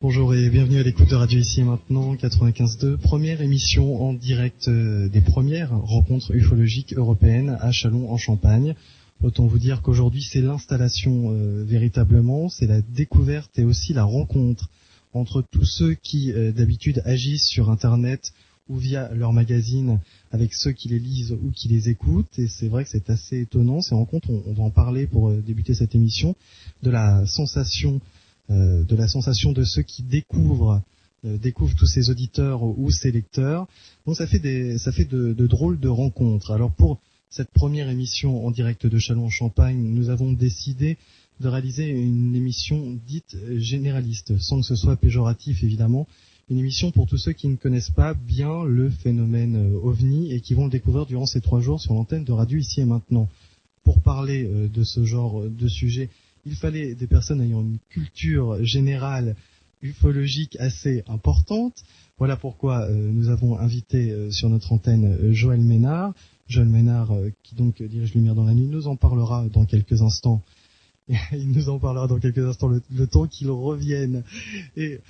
Bonjour et bienvenue à l'écoute de Radio Ici et Maintenant 95.2, première émission en direct des premières rencontres ufologiques européennes à Châlons en Champagne. Autant vous dire qu'aujourd'hui c'est l'installation véritablement, c'est la découverte et aussi la rencontre entre tous ceux qui d'habitude agissent sur Internet ou via leur magazine avec ceux qui les lisent ou qui les écoutent. Et c'est vrai que c'est assez étonnant ces rencontres, on va en parler pour débuter cette émission, de la sensation de ceux qui découvrent tous ces auditeurs ou ces lecteurs. Donc ça fait de drôles de rencontres. Alors pour cette première émission en direct de Châlons en Champagne, nous avons décidé de réaliser une émission dite généraliste, sans que ce soit péjoratif évidemment, une émission pour tous ceux qui ne connaissent pas bien le phénomène OVNI et qui vont le découvrir durant ces 3 jours sur l'antenne de Radio Ici et Maintenant. Pour parler de ce genre de sujet, il fallait des personnes ayant une culture générale ufologique assez importante. Voilà pourquoi nous avons invité sur notre antenne Joël Ménard. Joël Ménard, qui donc dirige Lumière dans la nuit, nous en parlera dans quelques instants. Il nous en parlera dans quelques instants, le temps qu'il revienne. Et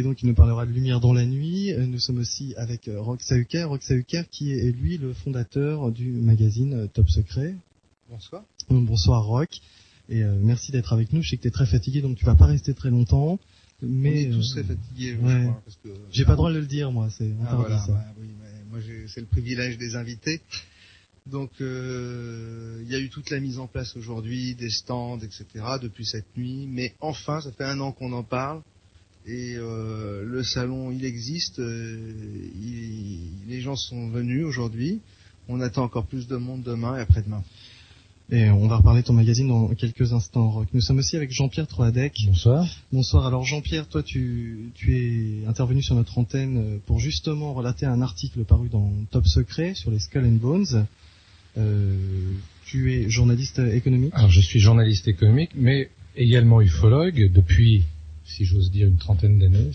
donc il nous parlera de Lumière dans la nuit. Nous sommes aussi avec Roch Sahuker. Roch Sahuker qui est lui le fondateur du magazine Top Secret. Bonsoir. Bonsoir Roch. Et merci d'être avec nous. Je sais que tu es très fatigué, donc tu vas pas rester très longtemps. Mais on est tous très fatigués, ouais. je crois. Parce que, j'ai pas le droit de le dire, moi. C'est voilà, ça. Oui, mais moi, c'est le privilège des invités. Donc, il y a eu toute la mise en place aujourd'hui, des stands, etc., depuis cette nuit. Mais enfin, ça fait 1 an qu'on en parle. Et le salon, il existe. Les gens sont venus aujourd'hui. On attend encore plus de monde demain et après-demain. Et on va reparler de ton magazine dans quelques instants, Roch. Nous sommes aussi avec Jean-Pierre Troadec. Bonsoir. Bonsoir. Alors Jean-Pierre, toi tu es intervenu sur notre antenne pour justement relater un article paru dans Top Secret sur les Skull and Bones. Tu es journaliste économique. Alors je suis journaliste économique, mais également ufologue depuis, si j'ose dire, une 30aine d'années.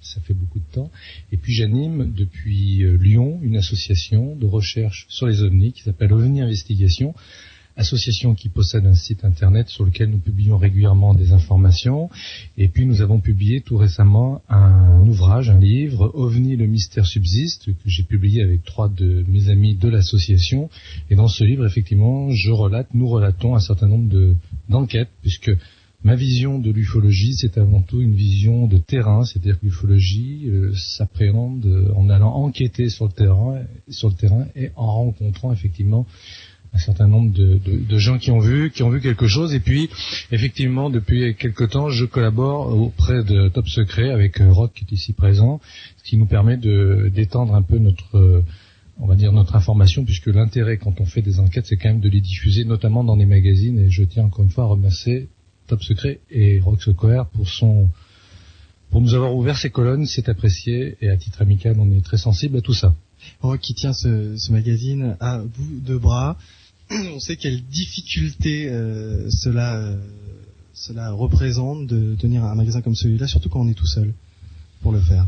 Ça fait beaucoup de temps. Et puis j'anime depuis Lyon une association de recherche sur les ovnis qui s'appelle OVNI Investigation. Association qui possède un site internet sur lequel nous publions régulièrement des informations. Et puis nous avons publié tout récemment un ouvrage, un livre, OVNI le mystère subsiste, que j'ai publié avec 3 de mes amis de l'association. Et dans ce livre, effectivement, nous relatons un certain nombre d'enquêtes, puisque ma vision de l'ufologie, c'est avant tout une vision de terrain, c'est-à-dire que l'ufologie s'appréhende en allant enquêter sur le terrain et en rencontrant effectivement un certain nombre de gens qui ont vu quelque chose. Et puis, effectivement, depuis quelque temps, je collabore auprès de Top Secret avec Roch qui est ici présent, ce qui nous permet d'étendre un peu notre information, puisque l'intérêt quand on fait des enquêtes, c'est quand même de les diffuser, notamment dans les magazines. Et je tiens encore une fois à remercier Top Secret et Roch Sahuker pour nous avoir ouvert ces colonnes, c'est apprécié, et à titre amical, on est très sensible à tout ça. Roch qui tient ce magazine à bout de bras. On sait quelle difficulté cela représente de tenir un magasin comme celui-là, surtout quand on est tout seul pour le faire.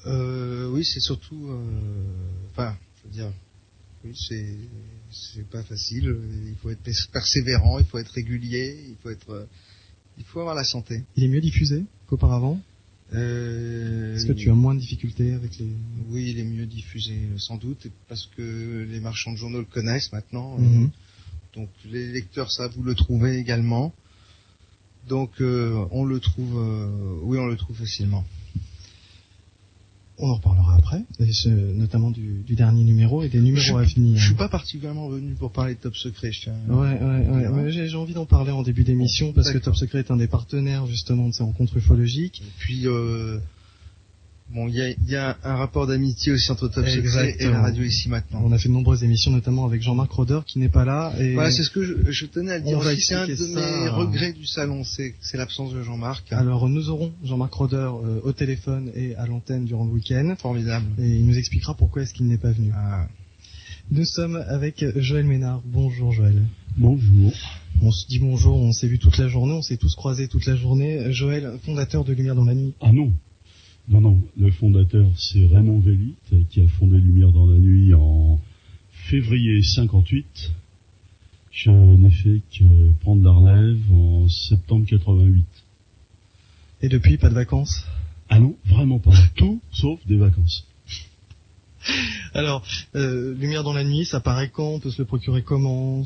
Oui, c'est surtout... oui, c'est pas facile. Il faut être persévérant, il faut être régulier, il faut avoir la santé. Il est mieux diffusé qu'auparavant ? Est-ce que tu as moins de difficultés avec les... Oui, il est mieux diffusé, sans doute, parce que les marchands de journaux le connaissent maintenant. Donc les lecteurs savent où le trouver également. Donc on le trouve facilement. On en reparlera après, notamment du dernier numéro et des numéros à venir. Je suis pas particulièrement venu pour parler de Top Secret. Ouais. Mais j'ai envie d'en parler en début d'émission parce que Top Secret est un des partenaires justement de ces rencontres ufologiques. Et puis il y a un rapport d'amitié aussi entre Top Secret et la radio Ici Maintenant. On a fait de nombreuses émissions, notamment avec Jean-Marc Roder qui n'est pas là. Et voilà, c'est ce que je tenais à le dire. C'est un de mes regrets du salon, c'est l'absence de Jean-Marc. Alors nous aurons Jean-Marc Roder au téléphone et à l'antenne durant le week-end. Formidable. Et il nous expliquera pourquoi est-ce qu'il n'est pas venu. Ah. Nous sommes avec Joël Ménard. Bonjour Joël. Bonjour. On se dit bonjour, on s'est vu toute la journée, on s'est tous croisés toute la journée. Joël, fondateur de Lumière dans la nuit. Ah non, le fondateur c'est Raymond Vellit qui a fondé Lumière dans la nuit en février 58. Je n'ai fait que prendre la relève en septembre 88. Et depuis, pas de vacances ? Ah non, vraiment pas. Tout sauf des vacances. Alors, Lumière dans la nuit, ça paraît quand? On peut se le procurer comment?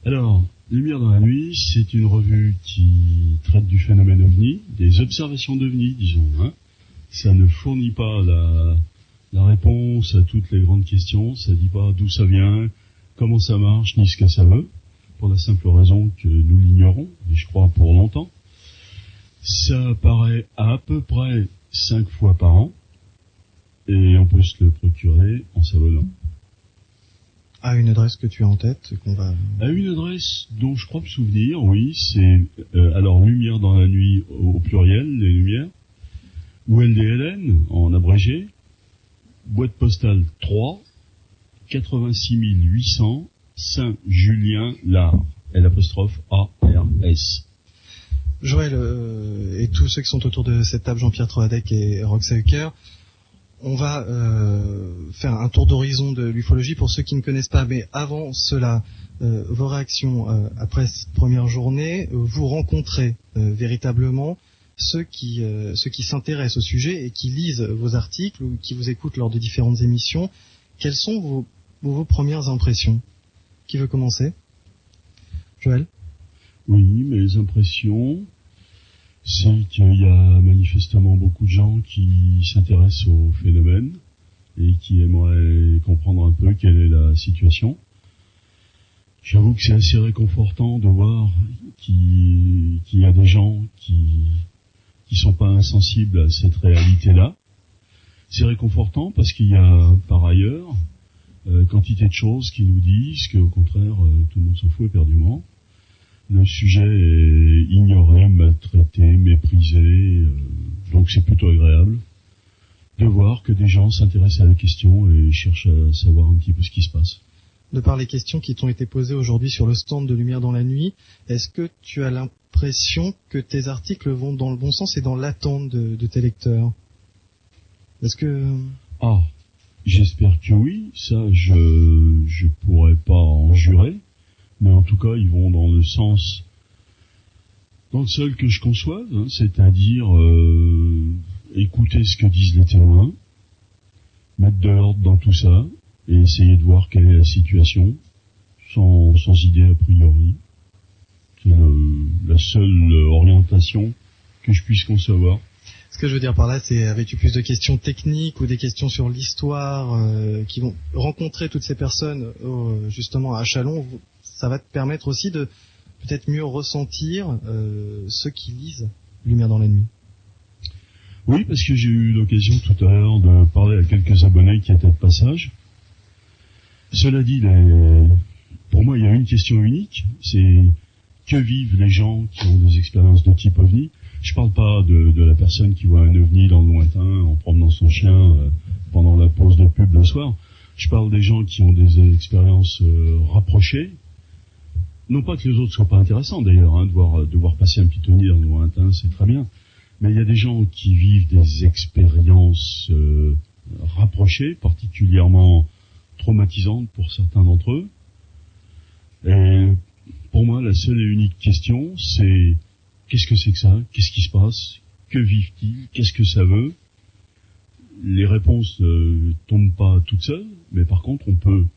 Alors, Lumière dans la nuit, c'est une revue qui traite du phénomène OVNI, des observations d'OVNI, disons. Hein. Ça ne fournit pas la réponse à toutes les grandes questions, ça dit pas d'où ça vient, comment ça marche, ni ce que ça veut, pour la simple raison que nous l'ignorons, et je crois pour longtemps. Ça apparaît à peu près 5 fois par an, et on peut se le procurer en s'abonnant. À une adresse que tu as en tête, À une adresse dont je crois me souvenir, oui, c'est alors Lumière dans la nuit au pluriel, les lumières, ou LDLN en abrégé, boîte postale 3, 86 800, Saint-Julien-Lard, L'A-R-S. Joël et tous ceux qui sont autour de cette table, Jean-Pierre Troadec et Rox Heuker, on va faire un tour d'horizon de l'ufologie pour ceux qui ne connaissent pas. Mais avant cela, vos réactions après cette première journée, vous rencontrez véritablement ceux qui s'intéressent au sujet et qui lisent vos articles ou qui vous écoutent lors de différentes émissions. Quelles sont vos premières impressions? Qui veut commencer? Joël? Oui, mes impressions, c'est qu'il y a manifestement beaucoup de gens qui s'intéressent au phénomène et qui aimeraient comprendre un peu quelle est la situation. J'avoue que c'est assez réconfortant de voir qu'il y a des gens qui sont pas insensibles à cette réalité-là. C'est réconfortant parce qu'il y a par ailleurs quantité de choses qui nous disent qu'au contraire tout le monde s'en fout éperdument. Le sujet est ignoré, maltraité, méprisé, donc c'est plutôt agréable de voir que des gens s'intéressent à la question et cherchent à savoir un petit peu ce qui se passe. De par les questions qui t'ont été posées aujourd'hui sur le stand de Lumière dans la nuit, est-ce que tu as l'impression que tes articles vont dans le bon sens et dans l'attente de tes lecteurs? Est-ce que... Ah, j'espère que oui, ça je pourrais pas en jurer. Mais en tout cas, ils vont dans le seul que je conçoive, hein, c'est-à-dire écouter ce que disent les témoins, mettre de l'ordre dans tout ça, et essayer de voir quelle est la situation, sans idée a priori. C'est la seule orientation que je puisse concevoir. Ce que je veux dire par là, c'est avais-tu plus de questions techniques ou des questions sur l'histoire qui vont rencontrer toutes ces personnes justement à Châlons? Ça va te permettre aussi de peut-être mieux ressentir ceux qui lisent Lumière dans la nuit. Oui, parce que j'ai eu l'occasion tout à l'heure de parler à quelques abonnés qui étaient de passage. Cela dit, pour moi, il y a une question unique, c'est que vivent les gens qui ont des expériences de type OVNI. Je parle pas de la personne qui voit un OVNI dans le lointain en promenant son chien pendant la pause de pub le soir. Je parle des gens qui ont des expériences rapprochées. Non pas que les autres soient pas intéressants d'ailleurs, hein, de voir passer un pitonnier dans le lointain, c'est très bien. Mais il y a des gens qui vivent des expériences rapprochées, particulièrement traumatisantes pour certains d'entre eux. Et pour moi, la seule et unique question, c'est qu'est-ce que c'est que ça? Qu'est-ce qui se passe? Que vivent-ils? Qu'est-ce que ça veut? Les réponses ne tombent pas toutes seules, mais par contre, on peut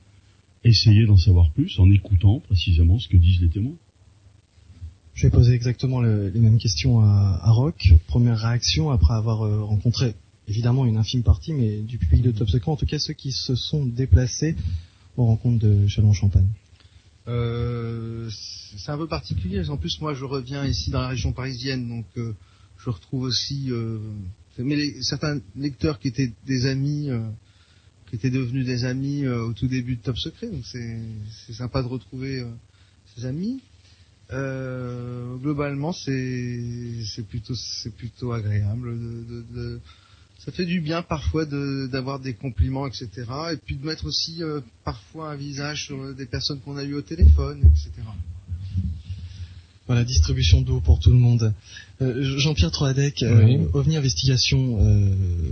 essayer d'en savoir plus en écoutant précisément ce que disent les témoins. Je vais poser exactement les mêmes questions à Roch. Première réaction après avoir rencontré évidemment une infime partie, mais du public de Top Secret, en tout cas ceux qui se sont déplacés aux rencontres de Châlons-en-Champagne. C'est un peu particulier. En plus, moi, je reviens ici dans la région parisienne, donc je retrouve aussi certains lecteurs qui étaient des amis, qui étaient devenus des amis au tout début de Top Secret. Donc c'est sympa de retrouver ces amis. Globalement, c'est plutôt agréable. Ça fait du bien parfois d'avoir des compliments, etc. Et puis de mettre aussi parfois un visage sur des personnes qu'on a eues au téléphone, etc. Voilà, distribution d'eau pour tout le monde. Jean-Pierre Troadec, oui. OVNI Investigation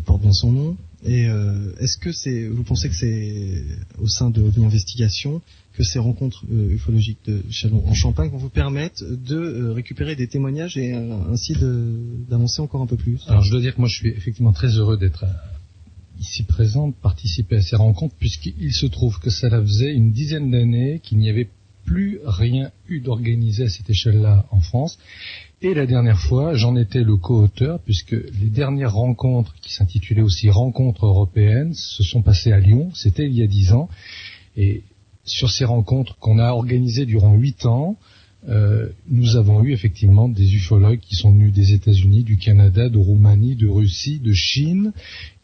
porte bien son nom. Et est-ce que vous pensez que c'est au sein de OVNI Investigation que ces rencontres ufologiques de Châlons en Champagne vont vous permettre de récupérer des témoignages et ainsi d'avancer encore un peu plus? Alors je dois dire que moi je suis effectivement très heureux d'être ici présent, de participer à ces rencontres, puisqu'il se trouve que ça faisait une dizaine d'années qu'il n'y avait plus rien eu d'organisé à cette échelle-là en France. Et la dernière fois, j'en étais le co-auteur, puisque les dernières rencontres, qui s'intitulaient aussi Rencontres européennes, se sont passées à Lyon, c'était il y a 10 ans. Et sur ces rencontres qu'on a organisées durant 8 ans, nous avons eu effectivement des ufologues qui sont venus des États-Unis, du Canada, de Roumanie, de Russie, de Chine.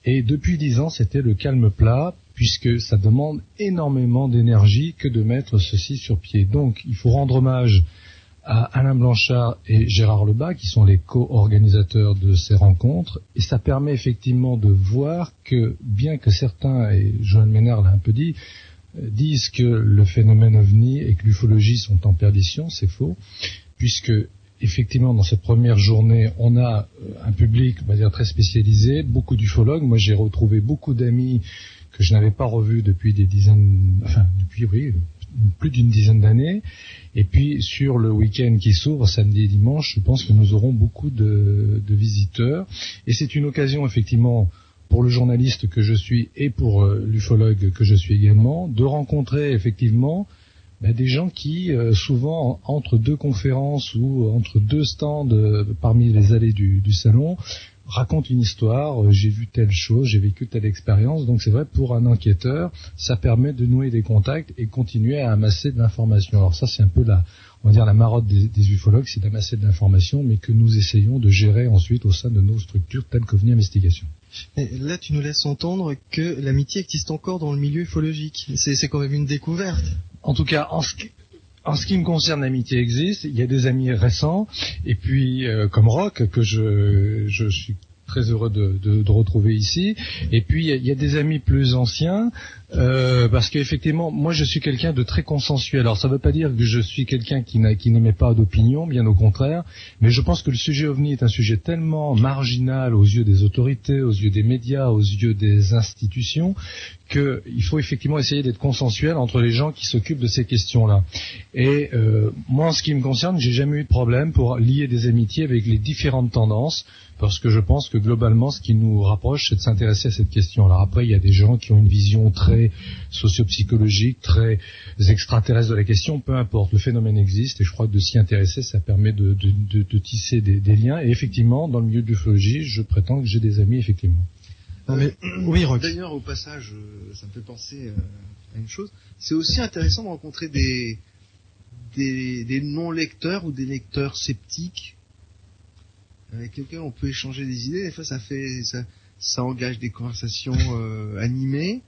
Et depuis 10 ans, c'était le calme plat, puisque ça demande énormément d'énergie que de mettre ceci sur pied. Donc, il faut rendre hommage à Alain Blanchard et Gérard Lebas, qui sont les co-organisateurs de ces rencontres, et ça permet effectivement de voir que, bien que certains, et Joël Ménard l'a un peu dit, disent que le phénomène OVNI et que l'ufologie sont en perdition, c'est faux, puisque effectivement, dans cette première journée, on a un public, on va dire, très spécialisé, beaucoup d'ufologues. Moi, j'ai retrouvé beaucoup d'amis que je n'avais pas revus depuis plus d'une dizaine d'années. Et puis, sur le week-end qui s'ouvre, samedi et dimanche, je pense que nous aurons beaucoup de visiteurs. Et c'est une occasion, effectivement, pour le journaliste que je suis et pour l'ufologue que je suis également, de rencontrer, effectivement, des gens qui, souvent, entre deux conférences ou entre deux stands parmi les allées du salon, racontent une histoire, j'ai vu telle chose, j'ai vécu telle expérience. Donc c'est vrai, pour un enquêteur, ça permet de nouer des contacts et continuer à amasser de l'information. Alors ça, c'est un peu la marotte des ufologues, c'est d'amasser de l'information, mais que nous essayons de gérer ensuite au sein de nos structures telles qu'OVNI Investigation. Et là, tu nous laisses entendre que l'amitié existe encore dans le milieu ufologique. C'est quand même une découverte. En tout cas, en ce qui me concerne, l'amitié existe. Il y a des amis récents, et puis comme Roch, que je suis très heureux de retrouver ici. Et puis il y a des amis plus anciens, parce qu'effectivement, moi je suis quelqu'un de très consensuel. Alors ça ne veut pas dire que je suis quelqu'un qui n'émet pas d'opinion, bien au contraire, mais je pense que le sujet OVNI est un sujet tellement marginal aux yeux des autorités, aux yeux des médias, aux yeux des institutions, qu'il faut effectivement essayer d'être consensuel entre les gens qui s'occupent de ces questions-là. Et moi, en ce qui me concerne, j'ai jamais eu de problème pour lier des amitiés avec les différentes tendances, parce que je pense que globalement, ce qui nous rapproche, c'est de s'intéresser à cette question. Alors après, il y a des gens qui ont une vision très socio-psychologique, très extraterrestre de la question, peu importe, le phénomène existe, et je crois que de s'y intéresser, ça permet de tisser des liens. Et effectivement, dans le milieu de l'ufologie, je prétends que j'ai des amis, effectivement. Oui, Roch. D'ailleurs, au passage, ça me fait penser à une chose. C'est aussi intéressant de rencontrer des non-lecteurs ou des lecteurs sceptiques avec lesquels on peut échanger des idées. Des fois, ça engage des conversations animées,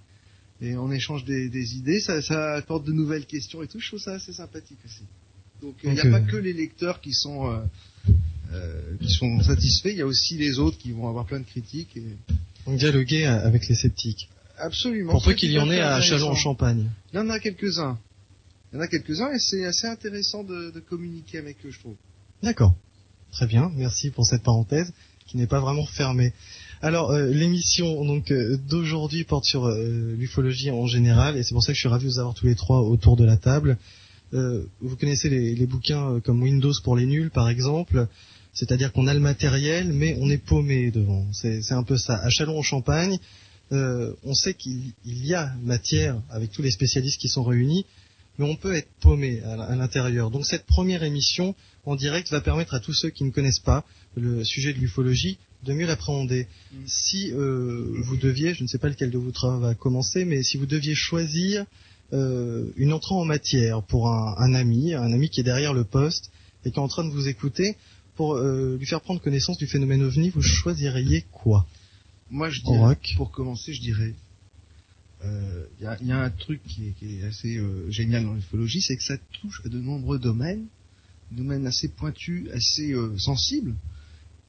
et on échange des idées. Ça apporte de nouvelles questions et tout. Je trouve ça assez sympathique aussi. Donc, il n'y a pas que les lecteurs qui sont satisfaits. Il y a aussi les autres qui vont avoir plein de critiques. Donc dialoguer avec les sceptiques. Absolument. Pour peu qu'il y en ait à Châlons-en-Champagne. Il y en a quelques-uns. Et c'est assez intéressant de communiquer avec eux, je trouve. D'accord. Très bien. Merci pour cette parenthèse qui n'est pas vraiment fermée. Alors, l'émission donc d'aujourd'hui porte sur l'ufologie en général, et c'est pour ça que je suis ravi de vous avoir tous les trois autour de la table. Vous connaissez les bouquins comme Windows pour les nuls, par exemple. C'est-à-dire qu'on a le matériel, mais on est paumé devant. C'est un peu ça. À Châlons-en-Champagne, on sait qu'il y a matière avec tous les spécialistes qui sont réunis, mais on peut être paumé à l'intérieur. Donc cette première émission en direct va permettre à tous ceux qui ne connaissent pas le sujet de l'ufologie de mieux l'appréhender. Si vous deviez, je ne sais pas lequel de vous va commencer, mais si vous deviez choisir une entrée en matière pour un ami qui est derrière le poste et qui est en train de vous écouter, pour lui faire prendre connaissance du phénomène OVNI, vous choisiriez quoi? Moi, je dirais, pour commencer, je dirais, y a un truc qui est assez génial dans l'ufologie, c'est que ça touche à de nombreux domaines assez pointus, assez sensibles.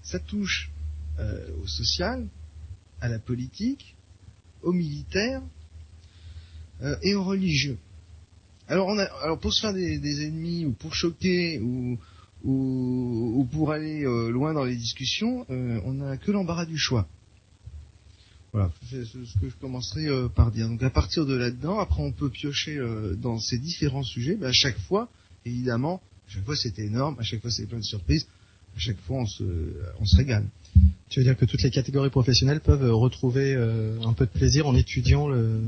Ça touche au social, à la politique, au militaire et au religieux. Alors pour se faire des ennemis, ou pour choquer, ou pour aller loin dans les discussions, on n'a que l'embarras du choix. Voilà, c'est ce que je commencerai par dire. Donc à partir de là-dedans, après on peut piocher dans ces différents sujets. À chaque fois, évidemment, à chaque fois c'était énorme, à chaque fois c'est plein de surprises, à chaque fois on se régale. Tu veux dire que toutes les catégories professionnelles peuvent retrouver un peu de plaisir en étudiant le...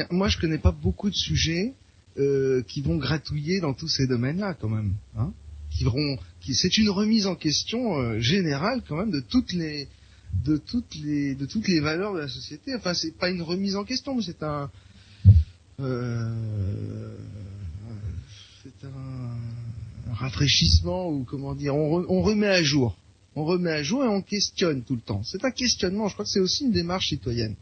Moi je connais pas beaucoup de sujets qui vont gratouiller dans tous ces domaines-là quand même. Hein, c'est une remise en question générale quand même de toutes les valeurs de la société. Enfin, c'est pas une remise en question, mais c'est un rafraîchissement, ou comment dire, on remet à jour et on questionne tout le temps. C'est un questionnement. Je crois que c'est aussi une démarche citoyenne.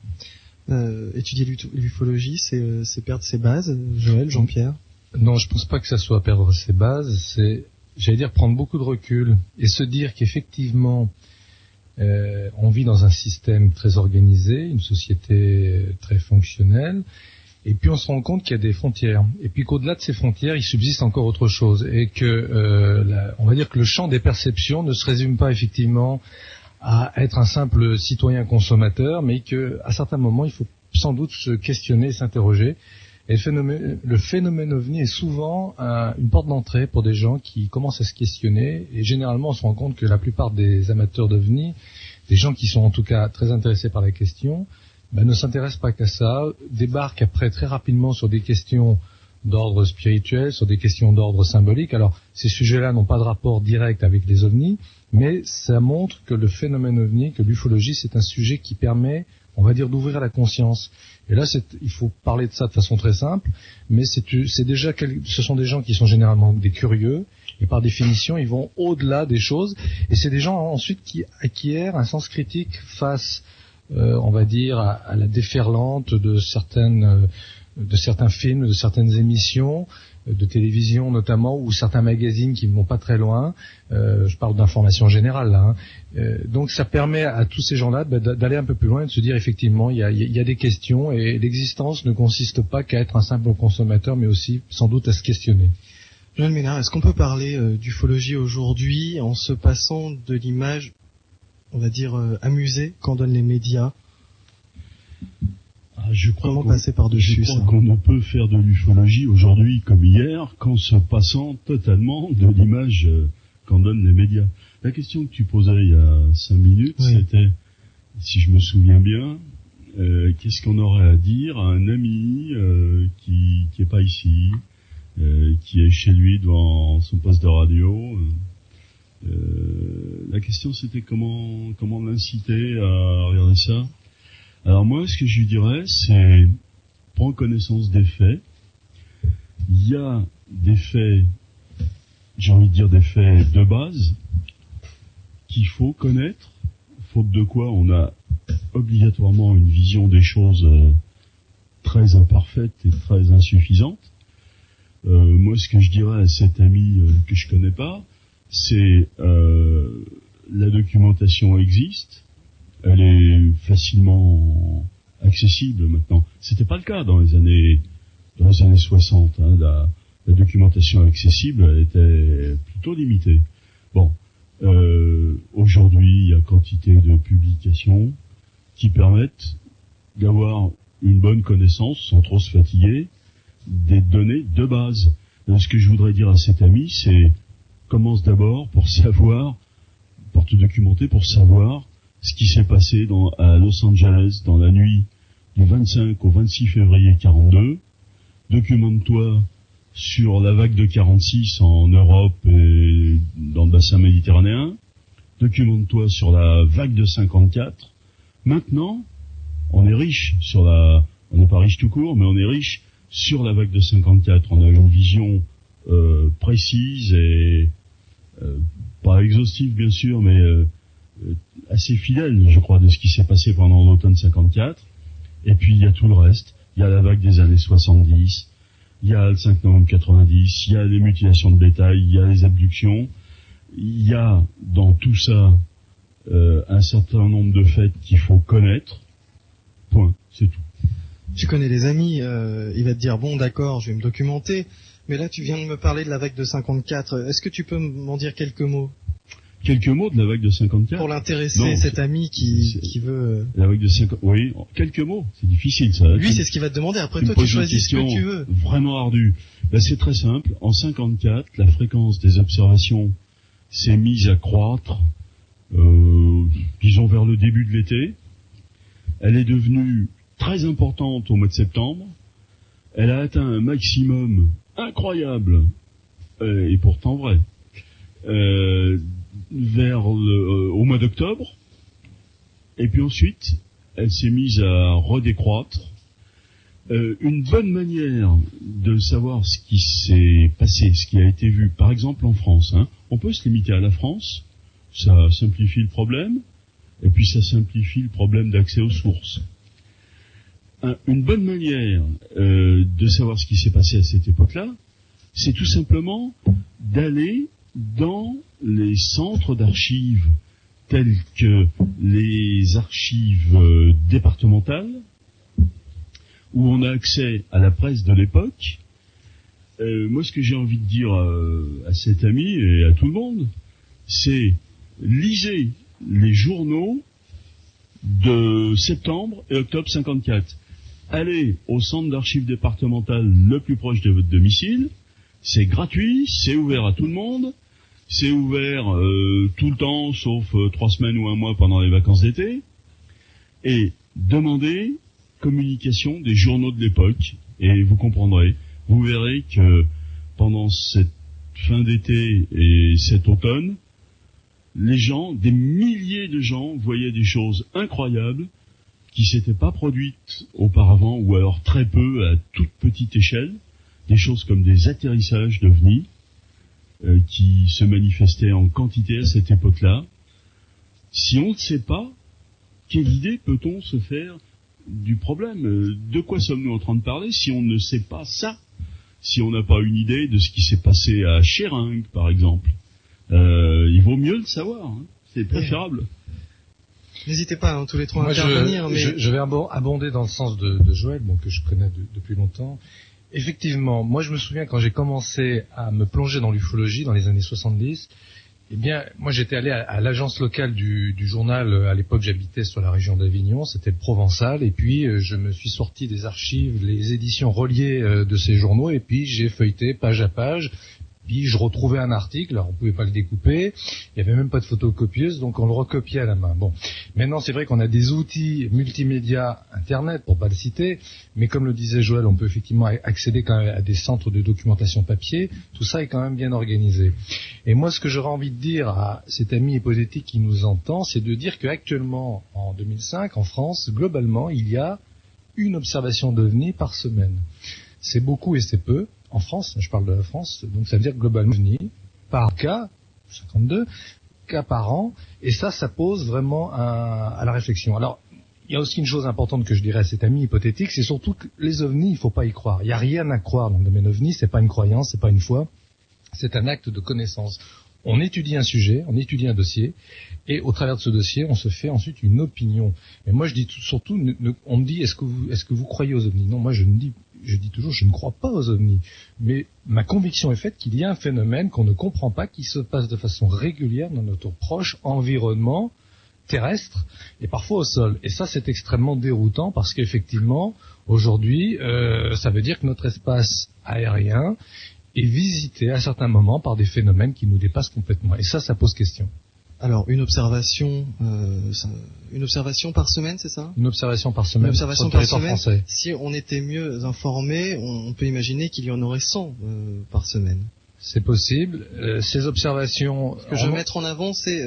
Étudier l'ufologie, c'est perdre ses bases, Joël, Jean-Pierre? Non, je pense pas que ça soit perdre ses bases. C'est, j'allais dire, prendre beaucoup de recul et se dire qu'effectivement, on vit dans un système très organisé, une société très fonctionnelle, et puis on se rend compte qu'il y a des frontières, et puis qu'au-delà de ces frontières, il subsiste encore autre chose, et que on va dire que le champ des perceptions ne se résume pas effectivement à être un simple citoyen consommateur, mais qu'à certains moments, il faut sans doute se questionner et s'interroger. Et le phénomène OVNI est souvent une porte d'entrée pour des gens qui commencent à se questionner. Et généralement, on se rend compte que la plupart des amateurs d'OVNI, des gens qui sont en tout cas très intéressés par la question, ne s'intéressent pas qu'à ça, débarquent après très rapidement sur des questions d'ordre spirituel, sur des questions d'ordre symbolique. Alors, ces sujets-là n'ont pas de rapport direct avec les OVNI, mais ça montre que le phénomène OVNI, que l'ufologie, c'est un sujet qui permet, on va dire, d'ouvrir la conscience. Et là, il faut parler de ça de façon très simple, mais ce sont des gens qui sont généralement des curieux, et par définition, ils vont au-delà des choses, et c'est des gens ensuite qui acquièrent un sens critique face, on va dire, à la déferlante de certains films, de certaines émissions, de télévision notamment, ou certains magazines qui ne vont pas très loin. Je parle d'information générale là. Donc ça permet à tous ces gens-là d'aller un peu plus loin et de se dire effectivement il y a des questions, et l'existence ne consiste pas qu'à être un simple consommateur, mais aussi sans doute à se questionner. Joël Ménard, est-ce qu'on peut parler d'ufologie aujourd'hui en se passant de l'image, on va dire, amusée qu'en donnent les médias? Je crois qu'on qu'on ne peut faire de l'ufologie aujourd'hui comme hier qu'en se passant totalement de l'image qu'en donnent les médias. La question que tu posais il y a 5 minutes, oui, c'était, si je me souviens bien, qu'est-ce qu'on aurait à dire à un ami qui est pas ici, qui est chez lui devant son poste de radio. La question c'était comment l'inciter à regarder ça. Alors moi, ce que je lui dirais, c'est prendre connaissance des faits. Il y a des faits, j'ai envie de dire des faits de base, qu'il faut connaître, faute de quoi on a obligatoirement une vision des choses très imparfaite et très insuffisante. Moi, ce que je dirais à cet ami que je connais pas, c'est la documentation existe. Elle est facilement accessible maintenant. C'était pas le cas dans les années 60. Hein, la documentation accessible elle était plutôt limitée. Bon, aujourd'hui, il y a quantité de publications qui permettent d'avoir une bonne connaissance, sans trop se fatiguer, des données de base. Donc, ce que je voudrais dire à cet ami, c'est commence d'abord pour te documenter, pour savoir ce qui s'est passé à Los Angeles dans la nuit du 25 au 26 février 42. Documente-toi sur la vague de 46 en Europe et dans le bassin méditerranéen. Documente-toi sur la vague de 54. Maintenant, on est riche on n'est pas riche tout court, mais on est riche sur la vague de 54. On a une vision précise et pas exhaustive bien sûr, mais assez fidèle, je crois, de ce qui s'est passé pendant l'automne 54. Et puis il y a tout le reste. Il y a la vague des années 70, il y a le 5 novembre 90, il y a les mutilations de bétail, il y a les abductions. Il y a dans tout ça un certain nombre de faits qu'il faut connaître. Point, c'est tout. Tu connais les amis, il va te dire bon d'accord, je vais me documenter, mais là tu viens de me parler de la vague de 54. Est-ce que tu peux m'en dire quelques mots? quelques mots de la vague de 54. Pour l'intéresser, cet ami qui veut... La vague de 54, oui, quelques mots, c'est difficile ça. Lui, c'est ce qu'il va te demander. Après, toi, tu choisis ce que tu veux. Vraiment ardue. Ben, c'est très simple. En 54, la fréquence des observations s'est mise à croître, disons vers le début de l'été. Elle est devenue très importante au mois de septembre. Elle a atteint un maximum incroyable, et pourtant vrai, au mois d'octobre. Et puis ensuite, elle s'est mise à redécroître. Une bonne manière de savoir ce qui s'est passé, ce qui a été vu, par exemple en France, hein, on peut se limiter à la France, ça simplifie le problème, et puis ça simplifie le problème d'accès aux sources. Une bonne manière de savoir ce qui s'est passé à cette époque-là, c'est tout simplement d'aller dans les centres d'archives tels que les archives départementales, où on a accès à la presse de l'époque. Moi, ce que j'ai envie de dire à cet ami et à tout le monde, c'est lisez les journaux de septembre et octobre 54. Allez au centre d'archives départementales le plus proche de votre domicile. C'est gratuit, c'est ouvert à tout le monde. C'est ouvert tout le temps, sauf 3 semaines ou un mois pendant les vacances d'été. Et demandez communication des journaux de l'époque, et vous comprendrez. Vous verrez que pendant cette fin d'été et cet automne, les gens, des milliers de gens, voyaient des choses incroyables qui s'étaient pas produites auparavant, ou alors très peu, à toute petite échelle. Des choses comme des atterrissages d'ovnis, qui se manifestaient en quantité à cette époque-là. Si on ne sait pas, quelle idée peut-on se faire du problème? De quoi sommes-nous en train de parler si on ne sait pas ça? Si on n'a pas une idée de ce qui s'est passé à Schering, par exemple. Il vaut mieux le savoir, hein. C'est préférable. N'hésitez pas, tous les trois à intervenir. Je vais abonder dans le sens de Joël, que je connais depuis longtemps. Effectivement, moi je me souviens quand j'ai commencé à me plonger dans l'ufologie dans les années 70, eh bien, moi j'étais allé à l'agence locale du journal. À l'époque, j'habitais sur la région d'Avignon, c'était le Provençal, et puis je me suis sorti des archives, les éditions reliées de ces journaux, et puis j'ai feuilleté page à page. Puis je retrouvais un article, alors on pouvait pas le découper, il y avait même pas de photocopieuse, donc on le recopiait à la main. Bon, maintenant c'est vrai qu'on a des outils multimédia, Internet, pour pas le citer, mais comme le disait Joël, on peut effectivement accéder quand même à des centres de documentation papier. Tout ça est quand même bien organisé. Et moi, ce que j'aurais envie de dire à cet ami hypothétique qui nous entend, c'est de dire qu'actuellement, en 2005, en France, globalement, il y a une observation d'OVNI par semaine. C'est beaucoup et c'est peu. En France, je parle de la France, donc ça veut dire globalement OVNI par cas, 52 cas par an, et ça pose vraiment à la réflexion. Alors, il y a aussi une chose importante que je dirais à cet ami hypothétique, c'est surtout que les OVNI, il faut pas y croire. Il n'y a rien à croire dans le domaine OVNI, c'est pas une croyance, c'est pas une foi, c'est un acte de connaissance. On étudie un sujet, on étudie un dossier, et au travers de ce dossier, on se fait ensuite une opinion. Mais moi, je dis surtout, on me dit, est-ce que vous croyez aux OVNI? Non, moi, je dis toujours, je ne crois pas aux OVNI. Mais ma conviction est faite qu'il y a un phénomène qu'on ne comprend pas, qui se passe de façon régulière dans notre proche environnement terrestre, et parfois au sol. Et ça, c'est extrêmement déroutant, parce qu'effectivement, aujourd'hui, ça veut dire que notre espace aérien est visité à certains moments par des phénomènes qui nous dépassent complètement. Et ça pose question. Alors, une observation par semaine, c'est ça? Une observation par semaine. Une observation par semaine. Français. Si on était mieux informé, on peut imaginer qu'il y en aurait 100 par semaine. C'est possible. Ces observations... Ce que je veux mettre en avant, c'est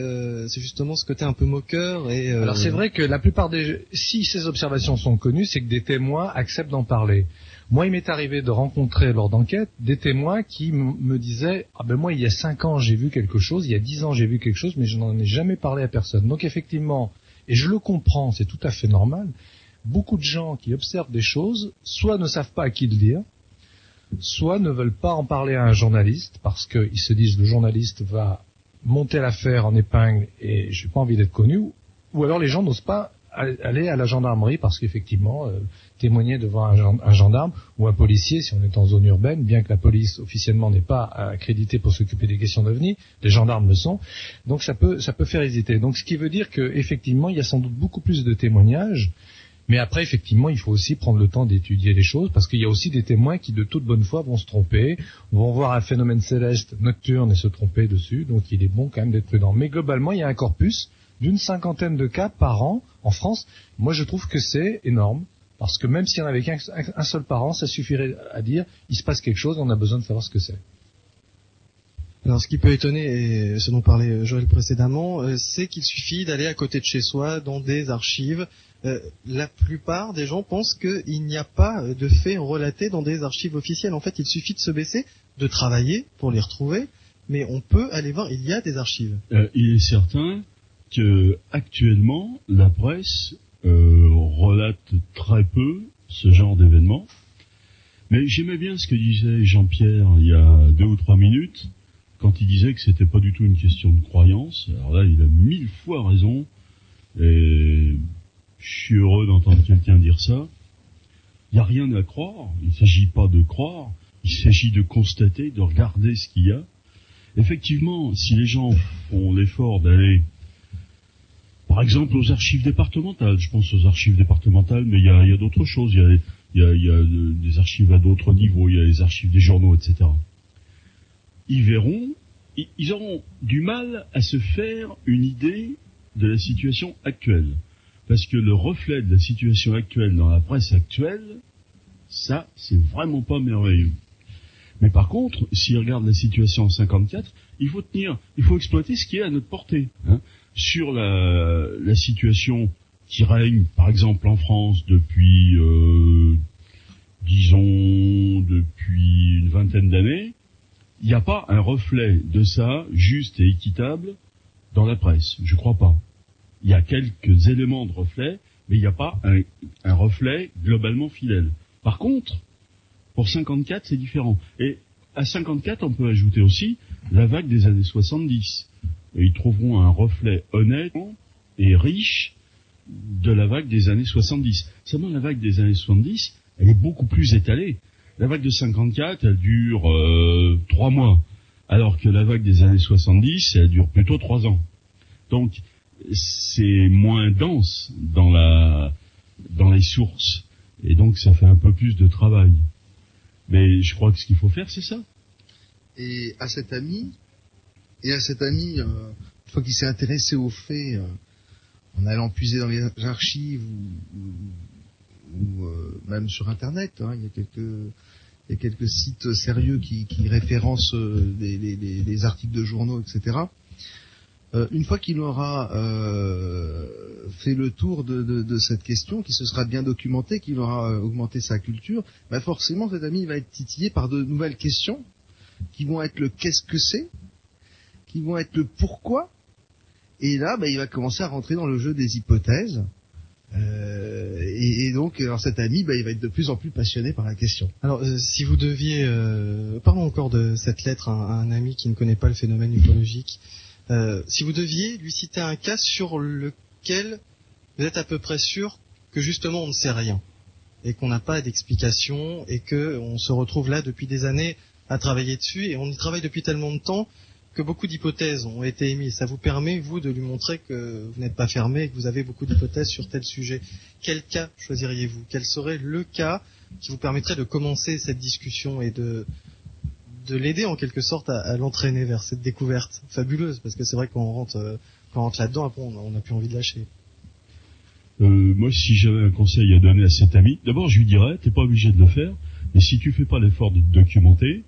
justement ce côté un peu moqueur. Et Alors c'est vrai que la plupart si ces observations sont connues, c'est que des témoins acceptent d'en parler. Moi, il m'est arrivé de rencontrer lors d'enquêtes des témoins qui me disaient « Ah ben moi, il y a 5 ans, j'ai vu quelque chose, il y a 10 ans, j'ai vu quelque chose, mais je n'en ai jamais parlé à personne. » Donc effectivement, et je le comprends, c'est tout à fait normal, beaucoup de gens qui observent des choses, soit ne savent pas à qui le dire, soit ne veulent pas en parler à un journaliste, parce qu'ils se disent « Le journaliste va monter l'affaire en épingle et j'ai pas envie d'être connu », ou alors les gens n'osent pas aller à la gendarmerie parce qu'effectivement, témoigner devant un gendarme ou un policier, si on est en zone urbaine, bien que la police officiellement n'est pas accréditée pour s'occuper des questions d'OVNI, les gendarmes le sont, donc ça peut faire hésiter. Donc ce qui veut dire qu'effectivement, il y a sans doute beaucoup plus de témoignages. Mais après, effectivement, il faut aussi prendre le temps d'étudier les choses, parce qu'il y a aussi des témoins qui, de toute bonne foi, vont se tromper, vont voir un phénomène céleste nocturne et se tromper dessus, donc il est bon quand même d'être prudent. Mais globalement, il y a un corpus d'une 50aine de cas par an en France. Moi, je trouve que c'est énorme, parce que même s'il y en avait qu'un seul par an, ça suffirait à dire, il se passe quelque chose, on a besoin de savoir ce que c'est. Alors, ce qui peut étonner, et ce dont parlait Joël précédemment, c'est qu'il suffit d'aller à côté de chez soi, dans des archives. La plupart des gens pensent qu'il n'y a pas de faits relatés dans des archives officielles. En fait, il suffit de se baisser, de travailler pour les retrouver, mais on peut aller voir, il y a des archives. Il est certain que actuellement, la presse relate très peu ce genre d'événements. Mais j'aimais bien ce que disait Jean-Pierre il y a 2 ou 3 minutes, quand il disait que c'était pas du tout une question de croyance. Alors là, il a 1000 fois raison, et je suis heureux d'entendre quelqu'un dire ça. Il n'y a rien à croire, il ne s'agit pas de croire, il s'agit de constater, de regarder ce qu'il y a. Effectivement, si les gens font l'effort d'aller, par exemple, aux archives départementales, je pense aux archives départementales, mais il y a d'autres choses, il y a des archives à d'autres niveaux, il y a les archives des journaux, etc. Ils verront, ils auront du mal à se faire une idée de la situation actuelle. Parce que le reflet de la situation actuelle dans la presse actuelle, ça, c'est vraiment pas merveilleux. Mais par contre, s'ils regardent la situation en 54, il faut exploiter ce qui est à notre portée. Sur la situation qui règne, par exemple, en France depuis, depuis une vingtaine d'années, il n'y a pas un reflet de ça, juste et équitable, dans la presse. Je crois pas. Il y a quelques éléments de reflet, mais il n'y a pas un reflet globalement fidèle. Par contre, pour 54, c'est différent. Et à 54, on peut ajouter aussi la vague des années 70. Et ils trouveront un reflet honnête et riche de la vague des années 70. Seulement, la vague des années 70, elle est beaucoup plus étalée. La vague de 54, elle dure 3 mois, alors que la vague des années 70, elle dure plutôt 3 ans. Donc, c'est moins dense dans les sources, et donc ça fait un peu plus de travail. Mais je crois que ce qu'il faut faire, c'est ça. Et à cet ami, une fois qu'il s'est intéressé aux faits, en allant puiser dans les archives ou même sur Internet, il y a quelques sites sérieux qui référencent des articles de journaux, etc. Une fois qu'il aura fait le tour de cette question, qu'il se sera bien documenté, qu'il aura augmenté sa culture, forcément cet ami va être titillé par de nouvelles questions qui vont être le qu'est-ce que c'est, qui vont être le pourquoi, et là il va commencer à rentrer dans le jeu des hypothèses. Et donc, alors cet ami, il va être de plus en plus passionné par la question. Alors, si vous deviez, parlons encore de cette lettre à un ami qui ne connaît pas le phénomène ufologique. Si vous deviez lui citer un cas sur lequel vous êtes à peu près sûr que justement on ne sait rien et qu'on n'a pas d'explication et que on se retrouve là depuis des années à travailler dessus et on y travaille depuis tellement de temps que beaucoup d'hypothèses ont été émises. Ça vous permet, vous, de lui montrer que vous n'êtes pas fermé et que vous avez beaucoup d'hypothèses sur tel sujet. Quel cas choisiriez-vous? Quel serait le cas qui vous permettrait de commencer cette discussion et de l'aider en quelque sorte à l'entraîner vers cette découverte fabuleuse? Parce que c'est vrai que quand on rentre là-dedans, après on n'a plus envie de lâcher. Moi, si j'avais un conseil à donner à cet ami, d'abord je lui dirais, t'es pas obligé de le faire, mais si tu fais pas l'effort de te documenter,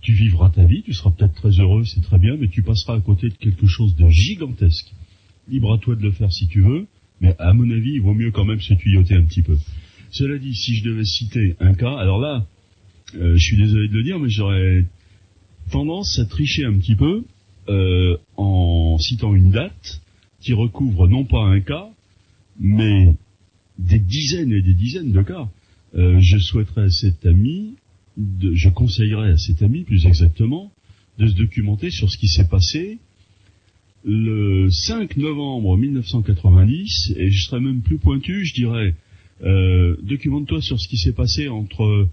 tu vivras ta vie, tu seras peut-être très heureux, c'est très bien, mais tu passeras à côté de quelque chose de gigantesque. Libre à toi de le faire si tu veux, mais à mon avis, il vaut mieux quand même se tuyauter un petit peu. Cela dit, si je devais citer un cas, alors là, je suis désolé de le dire, mais j'aurais tendance à tricher un petit peu en citant une date qui recouvre non pas un cas, mais des dizaines et des dizaines de cas. Je conseillerais à cet ami, plus exactement, de se documenter sur ce qui s'est passé le 5 novembre 1990, et je serais même plus pointu, je dirais, documente-toi sur ce qui s'est passé entre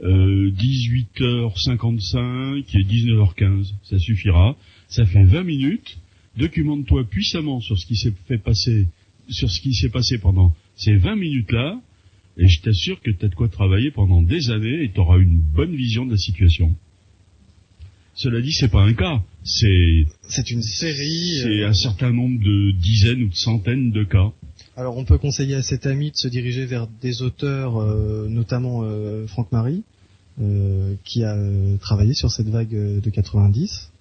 18h55 et 19h15, ça suffira. Ça fait 20 minutes. Documente-toi puissamment sur ce qui s'est passé pendant ces 20 minutes-là, et je t'assure que tu as de quoi travailler pendant des années et tu auras une bonne vision de la situation. Cela dit, c'est pas un cas, c'est une série. C'est un certain nombre de dizaines ou de centaines de cas. Alors on peut conseiller à cet ami de se diriger vers des auteurs, notamment Franck Marie, qui a travaillé sur cette vague de 90.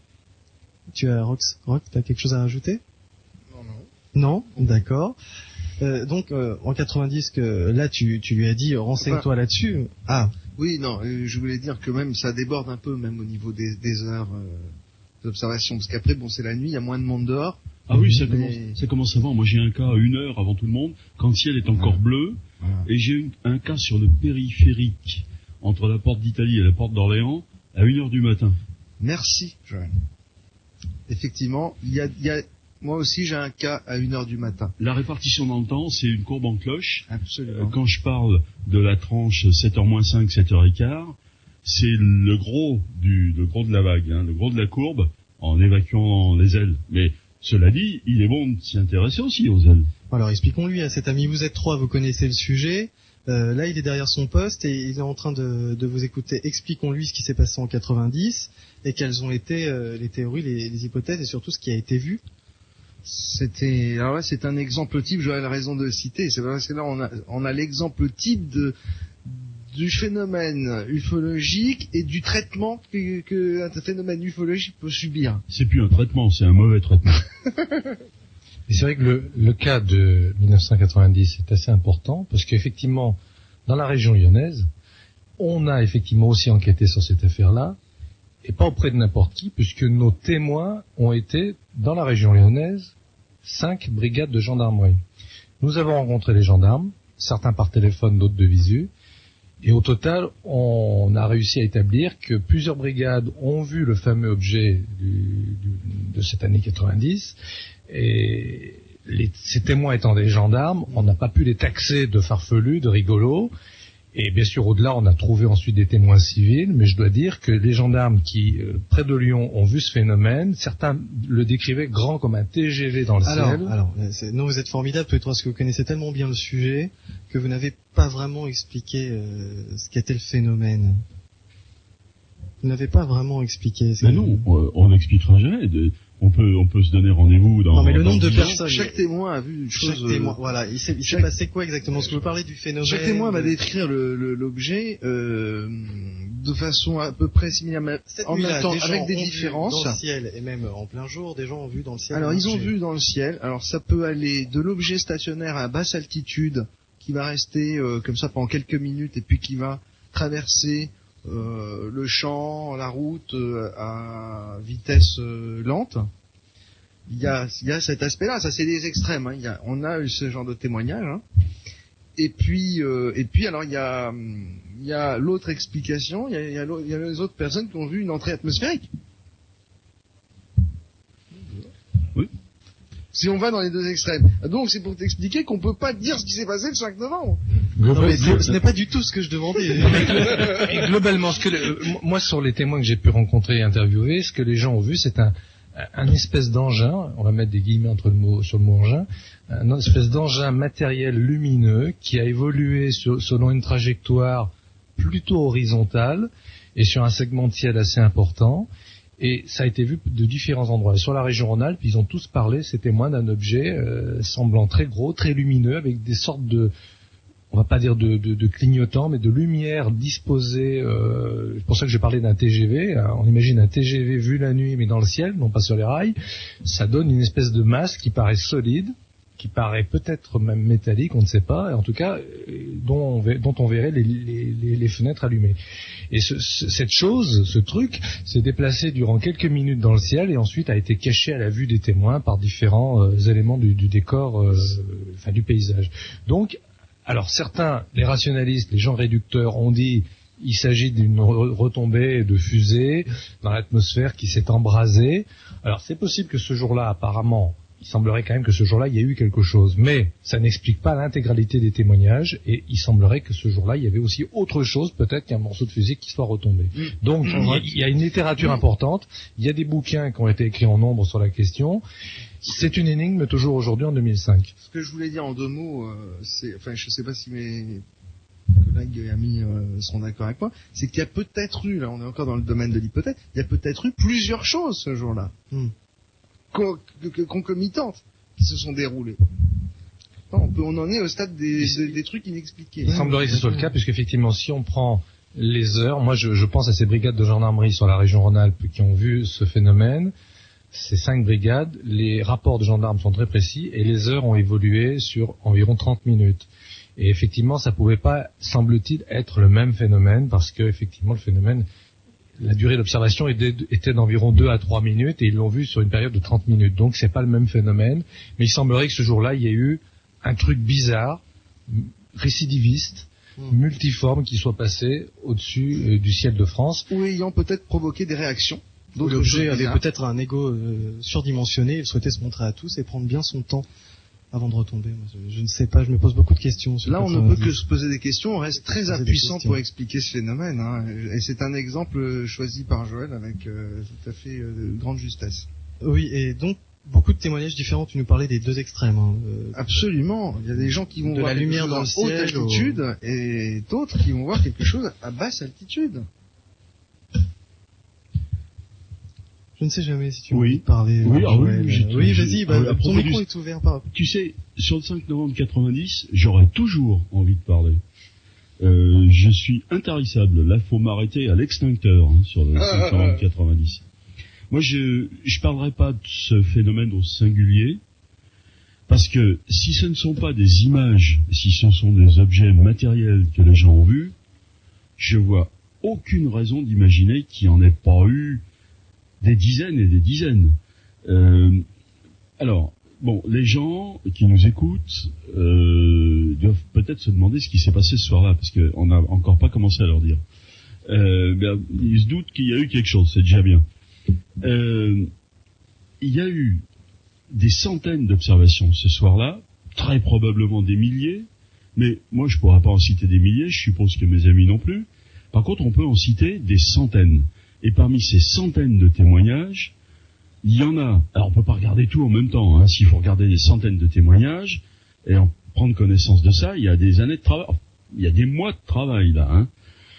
Tu as Rock, t'as quelque chose à rajouter? Non, d'accord. Donc en 90, là tu lui as dit renseigne-toi là-dessus. Ah. Oui, non, je voulais dire que même ça déborde un peu même au niveau des heures d'observation, parce qu'après bon c'est la nuit, il y a moins de monde dehors. Ah oui, ça commence avant. Moi j'ai un cas à 1 heure avant tout le monde, quand le ciel est encore bleu, et j'ai un cas sur le périphérique entre la porte d'Italie et la porte d'Orléans à 1h du matin. Merci, Joël. Effectivement, il y a moi aussi j'ai un cas à 1h du matin. La répartition dans le temps, c'est une courbe en cloche. Absolument. Quand je parle de la tranche 7h-5, 7h15, c'est le gros de la vague, le gros de la courbe, en évacuant les ailes. Mais cela dit, il est bon de s'y intéresser aussi aux ailes. Alors expliquons-lui à cet ami, vous êtes 3, vous connaissez le sujet. Là, il est derrière son poste et il est en train de vous écouter. Expliquons-lui ce qui s'est passé en 90 et quelles ont été les théories, les hypothèses et surtout ce qui a été vu. C'est un exemple type, j'aurais raison de le citer. C'est parce que là, on a l'exemple type du phénomène ufologique et du traitement que un phénomène ufologique peut subir. C'est plus un traitement, c'est un mauvais traitement. Et c'est vrai que le cas de 1990 est assez important parce qu'effectivement, dans la région lyonnaise, on a effectivement aussi enquêté sur cette affaire-là, et pas auprès de n'importe qui, puisque nos témoins ont été, dans la région lyonnaise, 5 brigades de gendarmerie. Nous avons rencontré les gendarmes, certains par téléphone, d'autres de visu, et au total, on a réussi à établir que plusieurs brigades ont vu le fameux objet de cette année 90, et ces témoins étant des gendarmes, on n'a pas pu les taxer de farfelus, de rigolos, et bien sûr au-delà on a trouvé ensuite des témoins civils, mais je dois dire que les gendarmes qui, près de Lyon, ont vu ce phénomène, certains le décrivaient grand comme un TGV dans le ciel. Alors, non, vous êtes formidable, peut-être parce que vous connaissez tellement bien le sujet, que vous n'avez pas vraiment expliqué ce qu'était le phénomène. Vous n'avez pas vraiment expliqué. Mais non, on n'expliquera jamais. On peut se donner rendez-vous dans... Non, mais le nombre de personnes... Chaque témoin a vu une chose... Chaque témoin, voilà. Il s'est passé quoi exactement? Parce que vous parlez du phénomène... Chaque témoin va décrire l'objet de façon à peu près similaire, mais en même temps, avec des différences. Dans le ciel, et même en plein jour, des gens ont vu dans le ciel. Alors, ils ont vu dans le ciel. Alors, ça peut aller de l'objet stationnaire à basse altitude, qui va rester comme ça pendant quelques minutes, et puis qui va traverser... le champ, la route à vitesse lente. Il y a cet aspect-là, ça c'est des extrêmes. On a eu ce genre de témoignage. Et puis alors il y a l'autre explication. Il y a les autres personnes qui ont vu une entrée atmosphérique. Oui. Si on va dans les deux extrêmes. Donc c'est pour t'expliquer qu'on peut pas dire ce qui s'est passé le 5 novembre. Non, mais ce n'est pas du tout ce que je demandais. Et globalement, moi sur les témoins que j'ai pu rencontrer et interviewer, ce que les gens ont vu, c'est un espèce d'engin, on va mettre des guillemets sur le mot engin, un espèce d'engin matériel lumineux qui a évolué selon une trajectoire plutôt horizontale et sur un segment de ciel assez important. Et ça a été vu de différents endroits. Et sur la région Rhône-Alpes, ils ont tous parlé, ces témoins, d'un objet semblant très gros, très lumineux, avec des sortes de, on va pas dire de clignotants, mais de lumière disposée. C'est pour ça que j'ai parlé d'un TGV. On imagine un TGV vu la nuit, mais dans le ciel, non pas sur les rails. Ça donne une espèce de masse qui paraît solide, qui paraît peut-être même métallique, on ne sait pas, et en tout cas dont on verrait les fenêtres allumées. Et cette chose, ce truc, s'est déplacé durant quelques minutes dans le ciel et ensuite a été caché à la vue des témoins par différents éléments du décor, du paysage. Donc, alors certains, les rationalistes, les gens réducteurs, ont dit Il s'agit d'une retombée de fusée dans l'atmosphère qui s'est embrasée. Alors c'est possible que ce jour-là, apparemment, il semblerait quand même que ce jour-là, il y a eu quelque chose. Mais ça n'explique pas l'intégralité des témoignages et il semblerait que ce jour-là, il y avait aussi autre chose, peut-être qu'un morceau de fusée qui soit retombé. Donc il y a une littérature importante, il y a des bouquins qui ont été écrits en nombre sur la question. C'est une énigme toujours aujourd'hui en 2005. Ce que je voulais dire en 2 mots, je sais pas si mes collègues et amis seront d'accord avec moi, c'est qu'il y a peut-être eu, là on est encore dans le domaine de l'hypothèse, il y a peut-être eu plusieurs choses ce jour-là, concomitantes, qui se sont déroulées. Non, on en est au stade des trucs inexpliqués. Il semblerait que ce soit le cas, puisqu'effectivement, si on prend les heures, moi je pense à ces brigades de gendarmerie sur la région Rhône-Alpes qui ont vu ce phénomène. Ces 5 brigades, les rapports de gendarmes sont très précis et les heures ont évolué sur environ 30 minutes. Et effectivement, ça pouvait pas, semble-t-il, être le même phénomène parce que effectivement le phénomène, la durée d'observation était d'environ 2 à 3 minutes et ils l'ont vu sur une période de 30 minutes. Donc c'est pas le même phénomène, mais il semblerait que ce jour-là, il y ait eu un truc bizarre, récidiviste, multiforme qui soit passé au-dessus du ciel de France. Ou ayant peut-être provoqué des réactions. L'objet avait peut-être un ego surdimensionné, il souhaitait se montrer à tous et prendre bien son temps avant de retomber. Je ne sais pas, je me pose beaucoup de questions. Là, on ne peut que se poser des questions, on reste très impuissant pour expliquer ce phénomène. Et c'est un exemple choisi par Joël avec tout à fait grande justesse. Oui, et donc, beaucoup de témoignages différents, tu nous parlais des 2 extrêmes. Absolument, il y a des gens qui vont voir la lumière dans le ciel, haute altitude et d'autres qui vont voir quelque chose à basse altitude. Je ne sais jamais si tu veux parler. Oui, vas-y, ton micro est ouvert. Tu sais, sur le 5 novembre 90, j'aurais toujours envie de parler. Je suis intarissable. Là, faut m'arrêter à l'extincteur sur le 5 novembre 90. Moi, je parlerai pas de ce phénomène au singulier, parce que si ce ne sont pas des images, si ce sont des objets matériels que les gens ont vus, je vois aucune raison d'imaginer qu'il n'y en ait pas eu des dizaines et des dizaines. Alors, bon, les gens qui nous écoutent doivent peut-être se demander ce qui s'est passé ce soir-là, parce qu'on n'a encore pas commencé à leur dire. Ils se doutent qu'il y a eu quelque chose, c'est déjà bien. Il y a eu des centaines d'observations ce soir-là, très probablement des milliers, mais moi je ne pourrais pas en citer des milliers, je suppose que mes amis non plus. Par contre, on peut en citer des centaines. Et parmi ces centaines de témoignages, il y en a, alors on peut pas regarder tout en même temps, s'il faut regarder des centaines de témoignages, et en prendre connaissance de ça, il y a des années de travail, il y a des mois de travail là.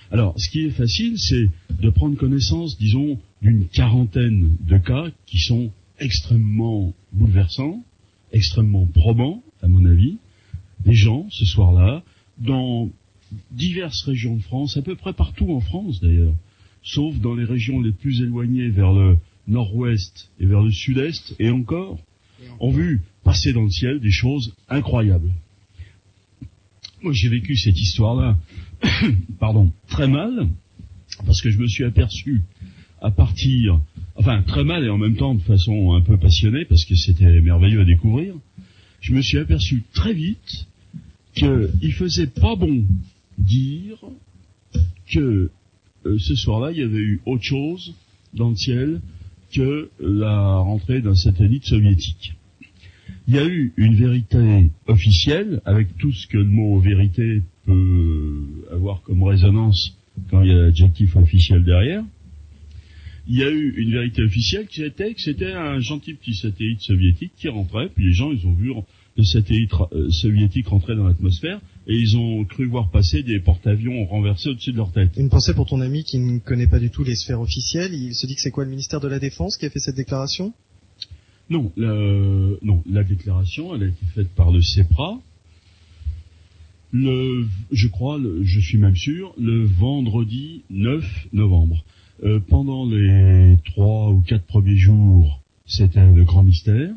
Alors, ce qui est facile, c'est de prendre connaissance, disons, d'une quarantaine de cas qui sont extrêmement bouleversants, extrêmement probants, à mon avis. Des gens, ce soir-là, dans diverses régions de France, à peu près partout en France d'ailleurs, sauf dans les régions les plus éloignées vers le nord-ouest et vers le sud-est, et encore, ont vu passer dans le ciel des choses incroyables. Moi, j'ai vécu cette histoire-là, très mal, parce que je me suis aperçu très mal et en même temps de façon un peu passionnée, parce que c'était merveilleux à découvrir, je me suis aperçu très vite qu'il faisait pas bon dire que ce soir-là, il y avait eu autre chose dans le ciel que la rentrée d'un satellite soviétique. Il y a eu une vérité officielle, avec tout ce que le mot vérité peut avoir comme résonance quand il y a l'adjectif officiel derrière. Il y a eu une vérité officielle qui était que c'était un gentil petit satellite soviétique qui rentrait, puis les gens, ils ont vu le satellite soviétique rentrer dans l'atmosphère, et ils ont cru voir passer des porte-avions renversés au-dessus de leur tête. Une pensée pour ton ami qui ne connaît pas du tout les sphères officielles, il se dit que c'est quoi, le ministère de la Défense qui a fait cette déclaration ? Non, la déclaration, elle a été faite par le CEPRA, je suis même sûr, le vendredi 9 novembre. Pendant les 3 ou 4 premiers jours, c'était le grand mystère.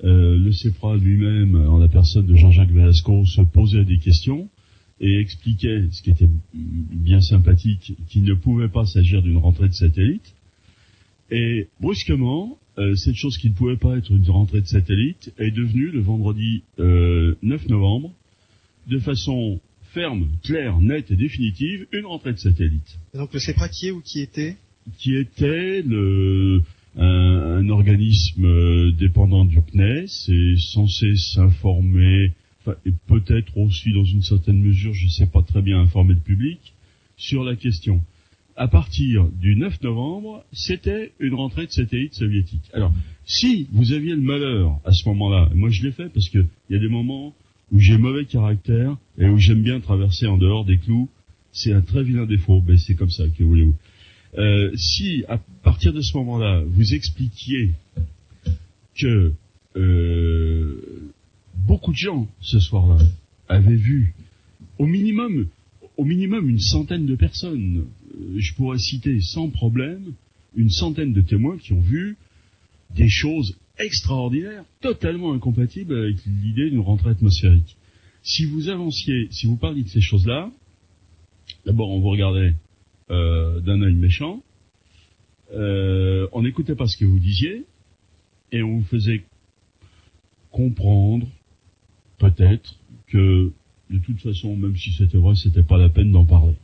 Le CEPRA lui-même, en la personne de Jean-Jacques Velasco, se posait des questions et expliquait, ce qui était bien sympathique, qu'il ne pouvait pas s'agir d'une rentrée de satellite. Et brusquement, cette chose qui ne pouvait pas être une rentrée de satellite est devenue le vendredi 9 novembre, de façon ferme, claire, nette et définitive, une retraite satellite. Et donc le CEPRA qui est ou qui était? Qui était un organisme dépendant du CNES et censé s'informer, et peut-être aussi dans une certaine mesure, je ne sais pas très bien, informer le public sur la question. À partir du 9 novembre, c'était une rentrée de satellite soviétique. Alors, si vous aviez le malheur à ce moment-là, moi je l'ai fait parce que il y a des moments où j'ai mauvais caractère et où j'aime bien traverser en dehors des clous, c'est un très vilain défaut, ben c'est comme ça, que voulez-vous. Si à partir de ce moment-là, vous expliquiez que beaucoup de gens ce soir-là avaient vu au minimum une centaine de personnes, je pourrais citer sans problème une centaine de témoins qui ont vu des choses extraordinaires, totalement incompatibles avec l'idée d'une rentrée atmosphérique. Si vous parliez de ces choses-là, d'abord on vous regardait d'un œil méchant, on n'écoutait pas ce que vous disiez, et on vous faisait comprendre, peut-être, que de toute façon, même si c'était vrai, c'était pas la peine d'en parler.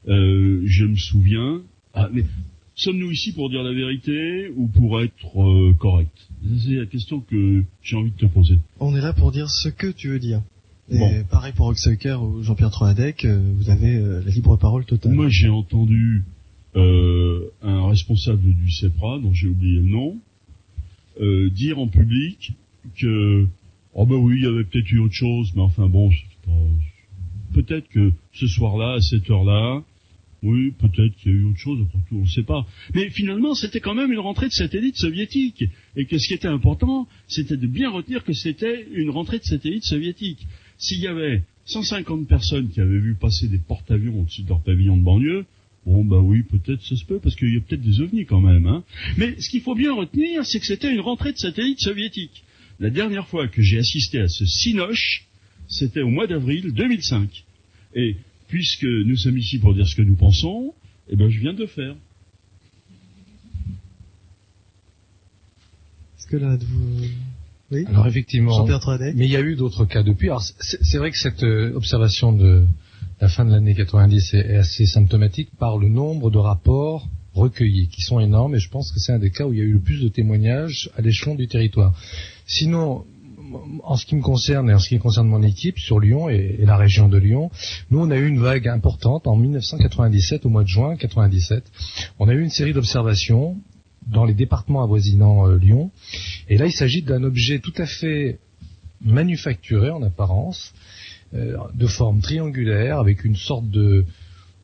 Je me souviens... mais sommes-nous ici pour dire la vérité ou pour être correct? C'est la question que j'ai envie de te poser. On est là pour dire ce que tu veux dire. Et bon. Pareil pour Oxaker ou Jean-Pierre Troadec, vous avez la libre parole totale. Moi, j'ai entendu un responsable du CEPRA, dont j'ai oublié le nom, dire en public que oh ben oui, il y avait peut-être eu autre chose, mais enfin bon, peut-être que ce soir-là, à cette heure-là, oui, peut-être qu'il y a eu autre chose, après tout, on ne sait pas. Mais finalement, c'était quand même une rentrée de satellites soviétiques. Et que ce qui était important, c'était de bien retenir que c'était une rentrée de satellites soviétiques. S'il y avait 150 personnes qui avaient vu passer des porte-avions au-dessus de leur pavillon de banlieue, bon, bah oui, peut-être ça se peut, parce qu'il y a peut-être des ovnis quand même, hein. Mais ce qu'il faut bien retenir, c'est que c'était une rentrée de satellites soviétiques. La dernière fois que j'ai assisté à ce cinoche, c'était au mois d'avril 2005. Et puisque nous sommes ici pour dire ce que nous pensons, eh ben je viens de le faire. Est-ce que là, vous... Oui. Alors effectivement, Jean-Pierre Troadec. Mais il y a eu d'autres cas depuis. Alors c'est vrai que cette observation de la fin de l'année 90 est assez symptomatique par le nombre de rapports recueillis, qui sont énormes, et je pense que c'est un des cas où il y a eu le plus de témoignages à l'échelon du territoire. Sinon, en ce qui me concerne et en ce qui concerne mon équipe sur Lyon et la région de Lyon, nous on a eu une vague importante en 1997, au mois de juin 97. On a eu une série d'observations dans les départements avoisinant Lyon, et là il s'agit d'un objet tout à fait manufacturé en apparence, de forme triangulaire, avec une sorte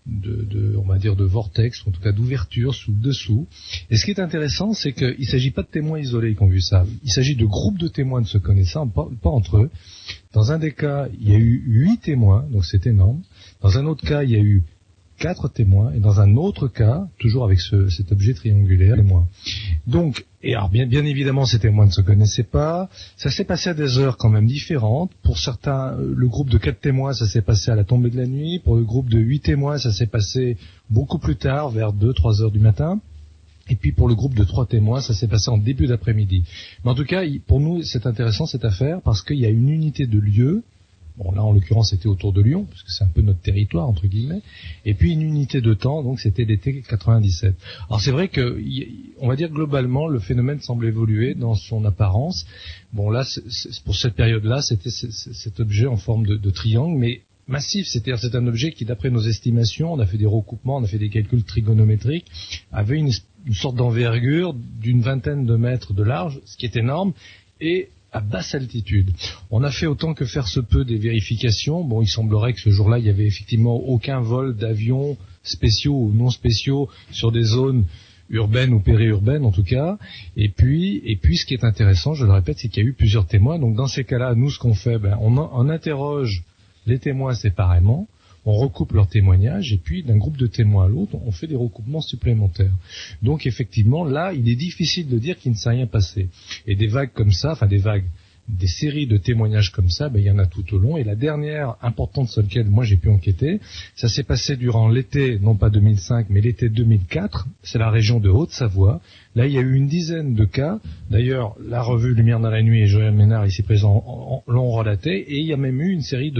on va dire de vortex, ou en tout cas d'ouverture sous le dessous. Et ce qui est intéressant, c'est qu'il ne s'agit pas de témoins isolés qui ont vu ça. Il s'agit de groupes de témoins ne se connaissant, pas entre eux. Dans un des cas, il y a eu 8 témoins, donc c'est énorme. Dans un autre cas, il y a eu 4 témoins, et dans un autre cas, toujours avec cet objet triangulaire, témoins. Donc, et alors bien évidemment, ces témoins ne se connaissaient pas. Ça s'est passé à des heures quand même différentes. Pour certains, le groupe de 4 témoins, ça s'est passé à la tombée de la nuit. Pour le groupe de 8 témoins, ça s'est passé beaucoup plus tard, vers 2-3 heures du matin. Et puis pour le groupe de 3 témoins, ça s'est passé en début d'après-midi. Mais en tout cas, pour nous, c'est intéressant cette affaire, parce qu'il y a une unité de lieu. Bon, là, en l'occurrence, c'était autour de Lyon, parce que c'est un peu notre territoire, entre guillemets. Et puis, une unité de temps, donc c'était l'été 97. Alors, c'est vrai que, on va dire globalement, le phénomène semble évoluer dans son apparence. Bon, là, pour cette période-là, c'était cet objet en forme de triangle, mais massif. C'est-à-dire, c'est un objet qui, d'après nos estimations, on a fait des recoupements, on a fait des calculs trigonométriques, avait une sorte d'envergure d'une vingtaine de mètres de large, ce qui est énorme, et à basse altitude. On a fait autant que faire se peut des vérifications. Bon, il semblerait que ce jour-là, il y avait effectivement aucun vol d'avions spéciaux ou non spéciaux sur des zones urbaines ou périurbaines en tout cas. Et puis, ce qui est intéressant, je le répète, c'est qu'il y a eu plusieurs témoins. Donc dans ces cas-là, nous, ce qu'on fait, on interroge les témoins séparément. On recoupe leurs témoignages, et puis d'un groupe de témoins à l'autre, on fait des recoupements supplémentaires. Donc effectivement, là, il est difficile de dire qu'il ne s'est rien passé. Et des vagues comme ça, des séries de témoignages comme ça, il y en a tout au long. Et la dernière importante sur laquelle moi j'ai pu enquêter, ça s'est passé durant l'été, non pas 2005, mais l'été 2004. C'est la région de Haute-Savoie. Là, il y a eu une dizaine de cas. D'ailleurs, la revue Lumière dans la nuit et Joël Ménard, ici présent, l'ont relaté. Et il y a même eu une série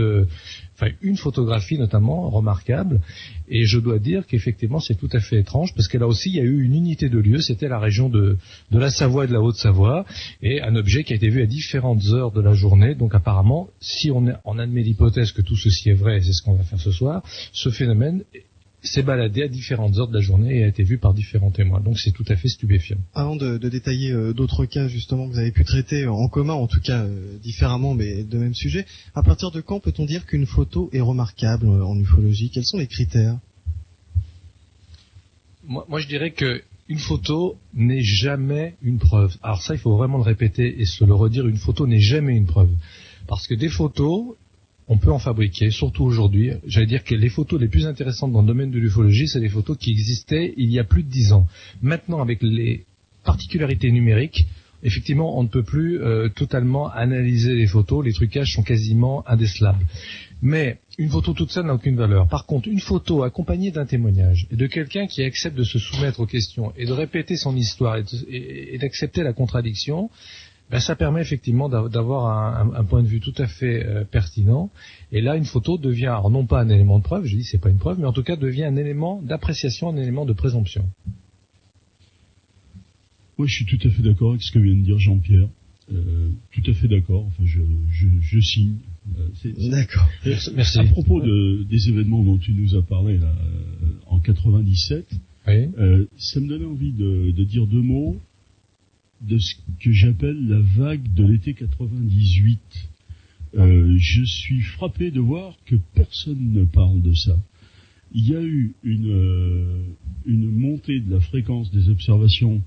une photographie notamment remarquable. Et je dois dire qu'effectivement, c'est tout à fait étrange, parce que là aussi, il y a eu une unité de lieu. C'était la région de la Savoie et de la Haute-Savoie, et un objet qui a été vu à différentes heures de la journée. Donc apparemment, si on admet l'hypothèse que tout ceci est vrai, et c'est ce qu'on va faire ce soir, ce phénomène s'est baladé à différentes heures de la journée et a été vu par différents témoins. Donc c'est tout à fait stupéfiant. Avant de détailler d'autres cas justement que vous avez pu traiter en commun, en tout cas différemment, mais de même sujet, à partir de quand peut-on dire qu'une photo est remarquable en ufologie? Quels sont les critères? Moi je dirais que une photo n'est jamais une preuve. Alors ça, il faut vraiment le répéter et se le redire, une photo n'est jamais une preuve. Parce que des photos, on peut en fabriquer, surtout aujourd'hui. J'allais dire que les photos les plus intéressantes dans le domaine de l'ufologie, c'est des photos qui existaient il y a plus de 10 ans. Maintenant, avec les particularités numériques, effectivement, on ne peut plus totalement analyser les photos. Les trucages sont quasiment indécelables. Mais une photo toute seule n'a aucune valeur. Par contre, une photo accompagnée d'un témoignage et de quelqu'un qui accepte de se soumettre aux questions et de répéter son histoire et d'accepter la contradiction, ça permet effectivement d'avoir un point de vue tout à fait pertinent. Et là, une photo devient, alors non pas un élément de preuve, je dis c'est pas une preuve, mais en tout cas devient un élément d'appréciation, un élément de présomption. Moi, je suis tout à fait d'accord avec ce que vient de dire Jean-Pierre. Tout à fait d'accord. Enfin, je signe. D'accord. Merci. À propos des événements dont tu nous as parlé là, en 97, oui. Ça me donnait envie de dire deux mots de ce que j'appelle la vague de l'été 98. Je suis frappé de voir que personne ne parle de ça. Il y a eu une montée de la fréquence des observations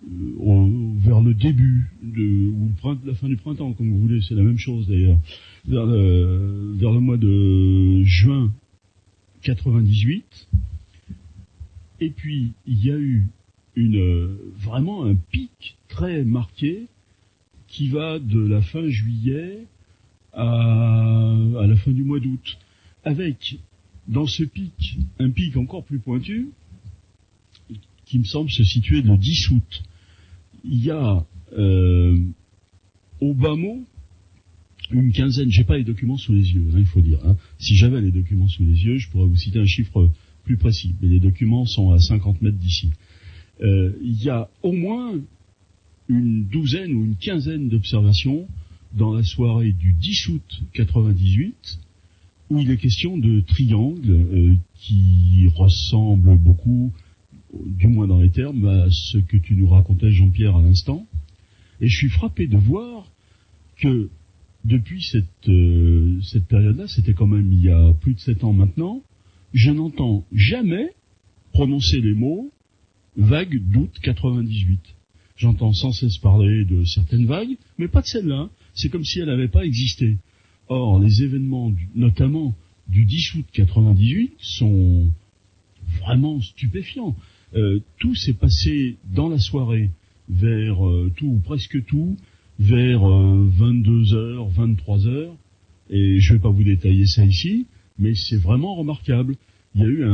vers le début ou la fin du printemps, comme vous voulez, c'est la même chose d'ailleurs, vers le mois de juin 98. Et puis il y a eu vraiment un pic très marqué qui va de la fin juillet à la fin du mois d'août, avec dans ce pic un pic encore plus pointu qui me semble se situer le 10 août. Il y a au bas mot une quinzaine, j'ai pas les documents sous les yeux, il faut dire. Si j'avais les documents sous les yeux, je pourrais vous citer un chiffre plus précis, mais les documents sont à 50 mètres d'ici. Il y a au moins une douzaine ou une quinzaine d'observations dans la soirée du 10 août 98, où il est question de triangles qui ressemblent beaucoup, du moins dans les termes, à ce que tu nous racontais, Jean-Pierre, à l'instant. Et je suis frappé de voir que depuis cette période-là, c'était quand même il y a plus de 7 ans maintenant, je n'entends jamais prononcer les mots vague d'août 98. J'entends sans cesse parler de certaines vagues, mais pas de celle-là. C'est comme si elle n'avait pas existé. Or, les événements, notamment du 10 août 98, sont vraiment stupéfiants. Tout s'est passé dans la soirée, vers tout ou presque tout, vers 22h, 23h, et je ne vais pas vous détailler ça ici, mais c'est vraiment remarquable. Il y a eu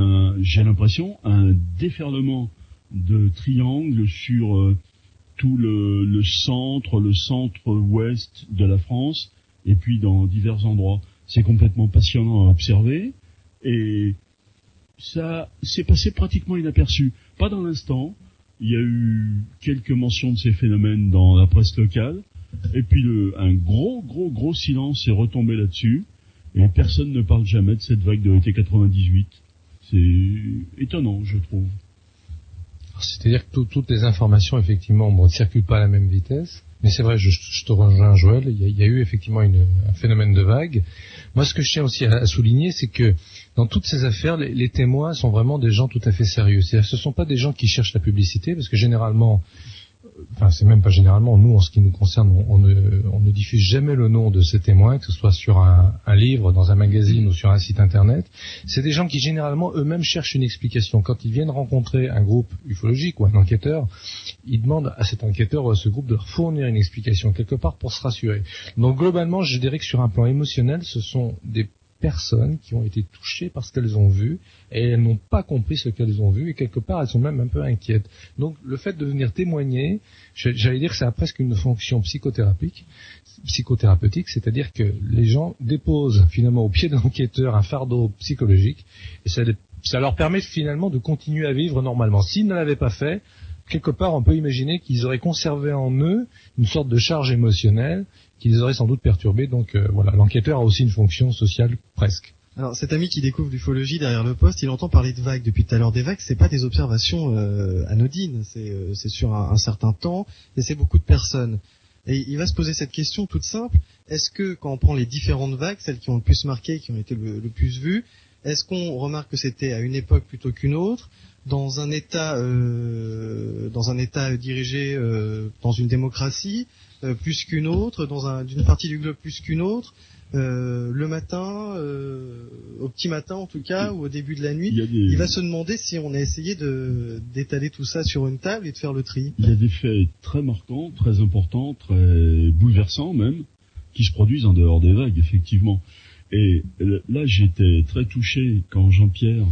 j'ai l'impression, un déferlement de triangles sur tout le centre-ouest de la France, et puis dans divers endroits. C'est complètement passionnant à observer, et ça s'est passé pratiquement inaperçu. Pas dans l'instant, il y a eu quelques mentions de ces phénomènes dans la presse locale, et puis un gros silence est retombé là-dessus, et personne ne parle jamais de cette vague de l'été 98. C'est étonnant, je trouve. C'est-à-dire que toutes les informations, effectivement, ne circulent pas à la même vitesse. Mais c'est vrai, je te rejoins, Joël, il y a eu effectivement un phénomène de vague. Moi, ce que je tiens aussi à souligner, c'est que dans toutes ces affaires, les témoins sont vraiment des gens tout à fait sérieux. C'est-à-dire que ce ne sont pas des gens qui cherchent la publicité, parce que généralement, enfin c'est même pas généralement, nous en ce qui nous concerne, on ne diffuse jamais le nom de ces témoins, que ce soit sur un livre, dans un magazine ou sur un site internet. C'est des gens qui généralement eux-mêmes cherchent une explication. Quand ils viennent rencontrer un groupe ufologique ou un enquêteur, ils demandent à cet enquêteur ou à ce groupe de leur fournir une explication quelque part pour se rassurer. Donc globalement, je dirais que sur un plan émotionnel, ce sont des personnes qui ont été touchées par ce qu'elles ont vu et elles n'ont pas compris ce qu'elles ont vu et quelque part elles sont même un peu inquiètes. Donc le fait de venir témoigner, j'allais dire que ça a presque une fonction psychothérapeutique, c'est-à-dire que les gens déposent finalement au pied de l'enquêteur un fardeau psychologique et ça leur permet finalement de continuer à vivre normalement. S'ils ne l'avaient pas fait, quelque part, on peut imaginer qu'ils auraient conservé en eux une sorte de charge émotionnelle qui les aurait sans doute perturbés. Donc voilà, l'enquêteur a aussi une fonction sociale presque. Alors cet ami qui découvre l'ufologie derrière le poste, il entend parler de vagues depuis tout à l'heure. Des vagues, c'est pas des observations anodines, c'est sur un certain temps et c'est beaucoup de personnes. Et il va se poser cette question toute simple, est-ce que quand on prend les différentes vagues, celles qui ont le plus marqué, qui ont été le plus vues, est-ce qu'on remarque que c'était à une époque plutôt qu'une autre, dans un État dirigé dans une démocratie plus qu'une autre, d'une partie du globe plus qu'une autre, le matin, au petit matin en tout cas, ou au début de la nuit, il va se demander si on a essayé d'étaler tout ça sur une table et de faire le tri. Il y a des faits très marquants, très importants, très bouleversants même, qui se produisent en dehors des vagues, effectivement. Et là, j'étais très touché quand Jean-Pierre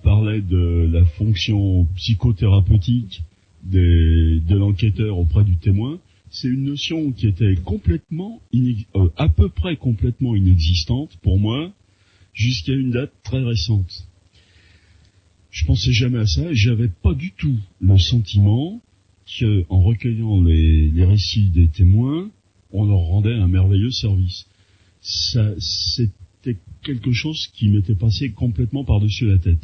parlait de la fonction psychothérapeutique de l'enquêteur auprès du témoin. C'est une notion qui était à peu près complètement inexistante pour moi jusqu'à une date très récente. Je pensais jamais à ça et j'avais pas du tout le sentiment que, en recueillant les récits des témoins, on leur rendait un merveilleux service. Ça, c'était quelque chose qui m'était passé complètement par-dessus la tête.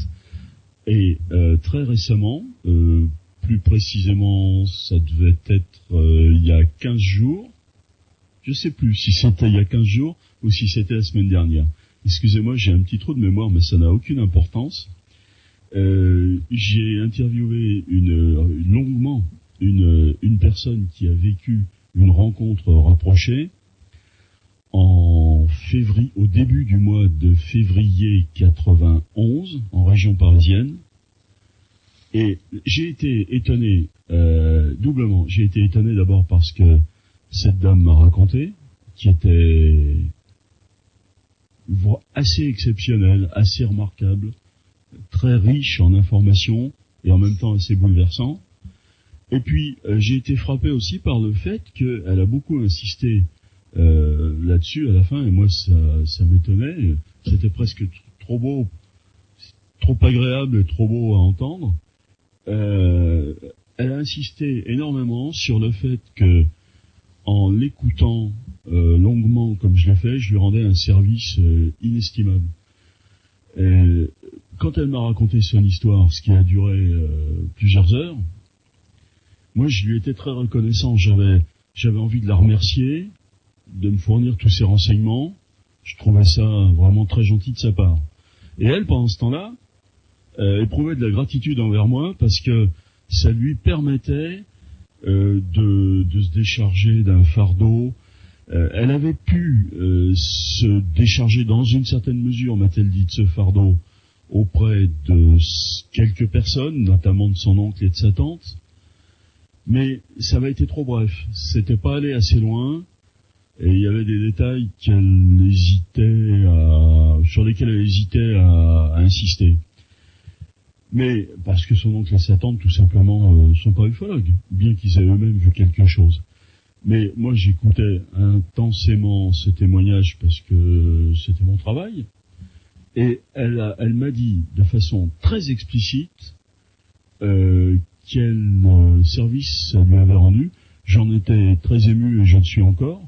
Et très récemment, plus précisément, ça devait être il y a 15 jours, je sais plus si c'était il y a 15 jours ou si c'était la semaine dernière. Excusez-moi, j'ai un petit trou de mémoire, mais ça n'a aucune importance. J'ai interviewé longuement une personne qui a vécu une rencontre rapprochée au début du mois de février 91, en région parisienne. Et j'ai été étonné, doublement. J'ai été étonné d'abord parce que cette dame m'a raconté, qui était assez exceptionnelle, assez remarquable, très riche en informations et en même temps assez bouleversant. Et puis, j'ai été frappé aussi par le fait qu'elle a beaucoup insisté là-dessus à la fin, et moi ça m'étonnait. C'était presque trop beau, trop agréable et trop beau à entendre. Elle a insisté énormément sur le fait que, en l'écoutant longuement comme je l'ai fait, je lui rendais un service inestimable. Et quand elle m'a raconté son histoire, ce qui a duré plusieurs heures, moi je lui étais très reconnaissant. J'avais envie de la remercier, de me fournir tous ces renseignements. Je trouvais ça vraiment très gentil de sa part. Et elle, pendant ce temps-là, éprouvait de la gratitude envers moi parce que ça lui permettait de se décharger d'un fardeau. Elle avait pu se décharger dans une certaine mesure, m'a-t-elle dit, de ce fardeau auprès de quelques personnes, notamment de son oncle et de sa tante. Mais ça avait été trop bref. C'était pas allé assez loin. Et il y avait des détails sur lesquels elle hésitait à insister. Mais parce que son oncle et sa tante, tout simplement, sont pas ufologues, bien qu'ils aient eux-mêmes vu quelque chose. Mais moi, j'écoutais intensément ce témoignage parce que c'était mon travail. Et elle m'a dit de façon très explicite quel service ça lui avait rendu. J'en étais très ému et je le suis encore.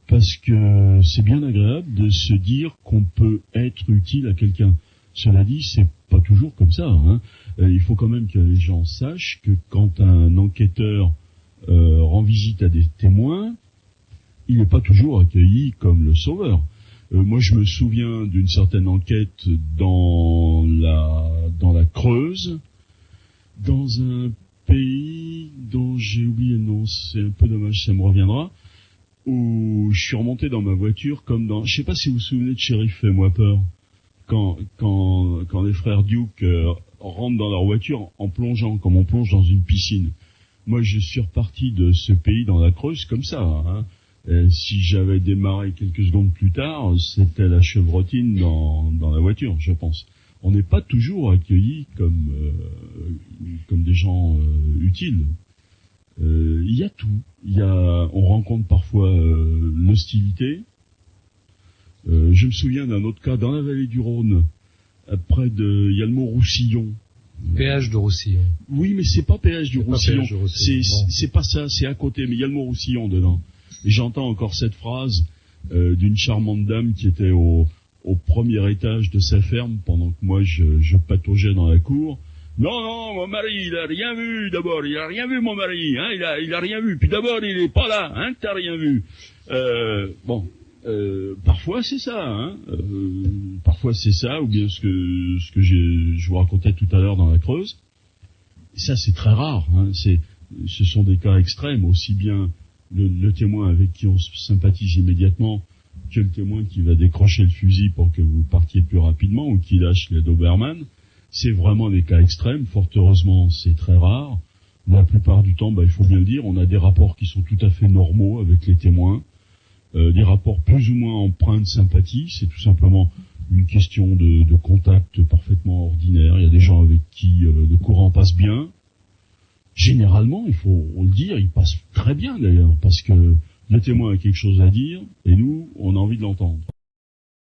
Parce que c'est bien agréable de se dire qu'on peut être utile à quelqu'un. Cela dit, c'est pas toujours comme ça, hein. Il faut quand même que les gens sachent que quand un enquêteur rend visite à des témoins, il n'est pas toujours accueilli comme le sauveur. Moi, je me souviens d'une certaine enquête dans la Creuse, dans un pays dont j'ai oublié le nom. C'est un peu dommage, ça me reviendra. Où je suis remonté dans ma voiture comme dans... Je sais pas si vous vous souvenez de Shérif Fais-moi peur. Quand les frères Duke rentrent dans leur voiture en plongeant, comme on plonge dans une piscine. Moi, je suis reparti de ce pays dans la Creuse comme ça, hein. Si j'avais démarré quelques secondes plus tard, c'était la chevrotine dans la voiture, je pense. On n'est pas toujours accueillis comme des gens utiles. Il y a tout. On rencontre parfois l'hostilité. Je me souviens d'un autre cas dans la vallée du Rhône. Il y a le mot Roussillon. Péage de Roussillon. Oui, mais c'est pas péage du Roussillon. C'est pas ça, c'est à côté, mais il y a le mot Roussillon dedans. Et j'entends encore cette phrase d'une charmante dame qui était au premier étage de sa ferme pendant que moi je pataugeais dans la cour. Non, mon mari, il a rien vu d'abord, il a rien vu mon mari, hein, il a rien vu. Puis d'abord, il est pas là, hein, t'as rien vu. Parfois c'est ça, hein. Parfois c'est ça, ou bien ce que je vous racontais tout à l'heure dans la Creuse. Et ça c'est très rare, hein. Ce sont des cas extrêmes, aussi bien le témoin avec qui on sympathise immédiatement que le témoin qui va décrocher le fusil pour que vous partiez plus rapidement ou qui lâche les Doberman. C'est vraiment des cas extrêmes. Fort heureusement, c'est très rare. La plupart du temps, il faut bien le dire, on a des rapports qui sont tout à fait normaux avec les témoins. Des rapports plus ou moins empreints de sympathie. C'est tout simplement une question de contact parfaitement ordinaire. Il y a des gens avec qui le courant passe bien. Généralement, il faut le dire, il passe très bien d'ailleurs, parce que le témoin a quelque chose à dire, et nous, on a envie de l'entendre.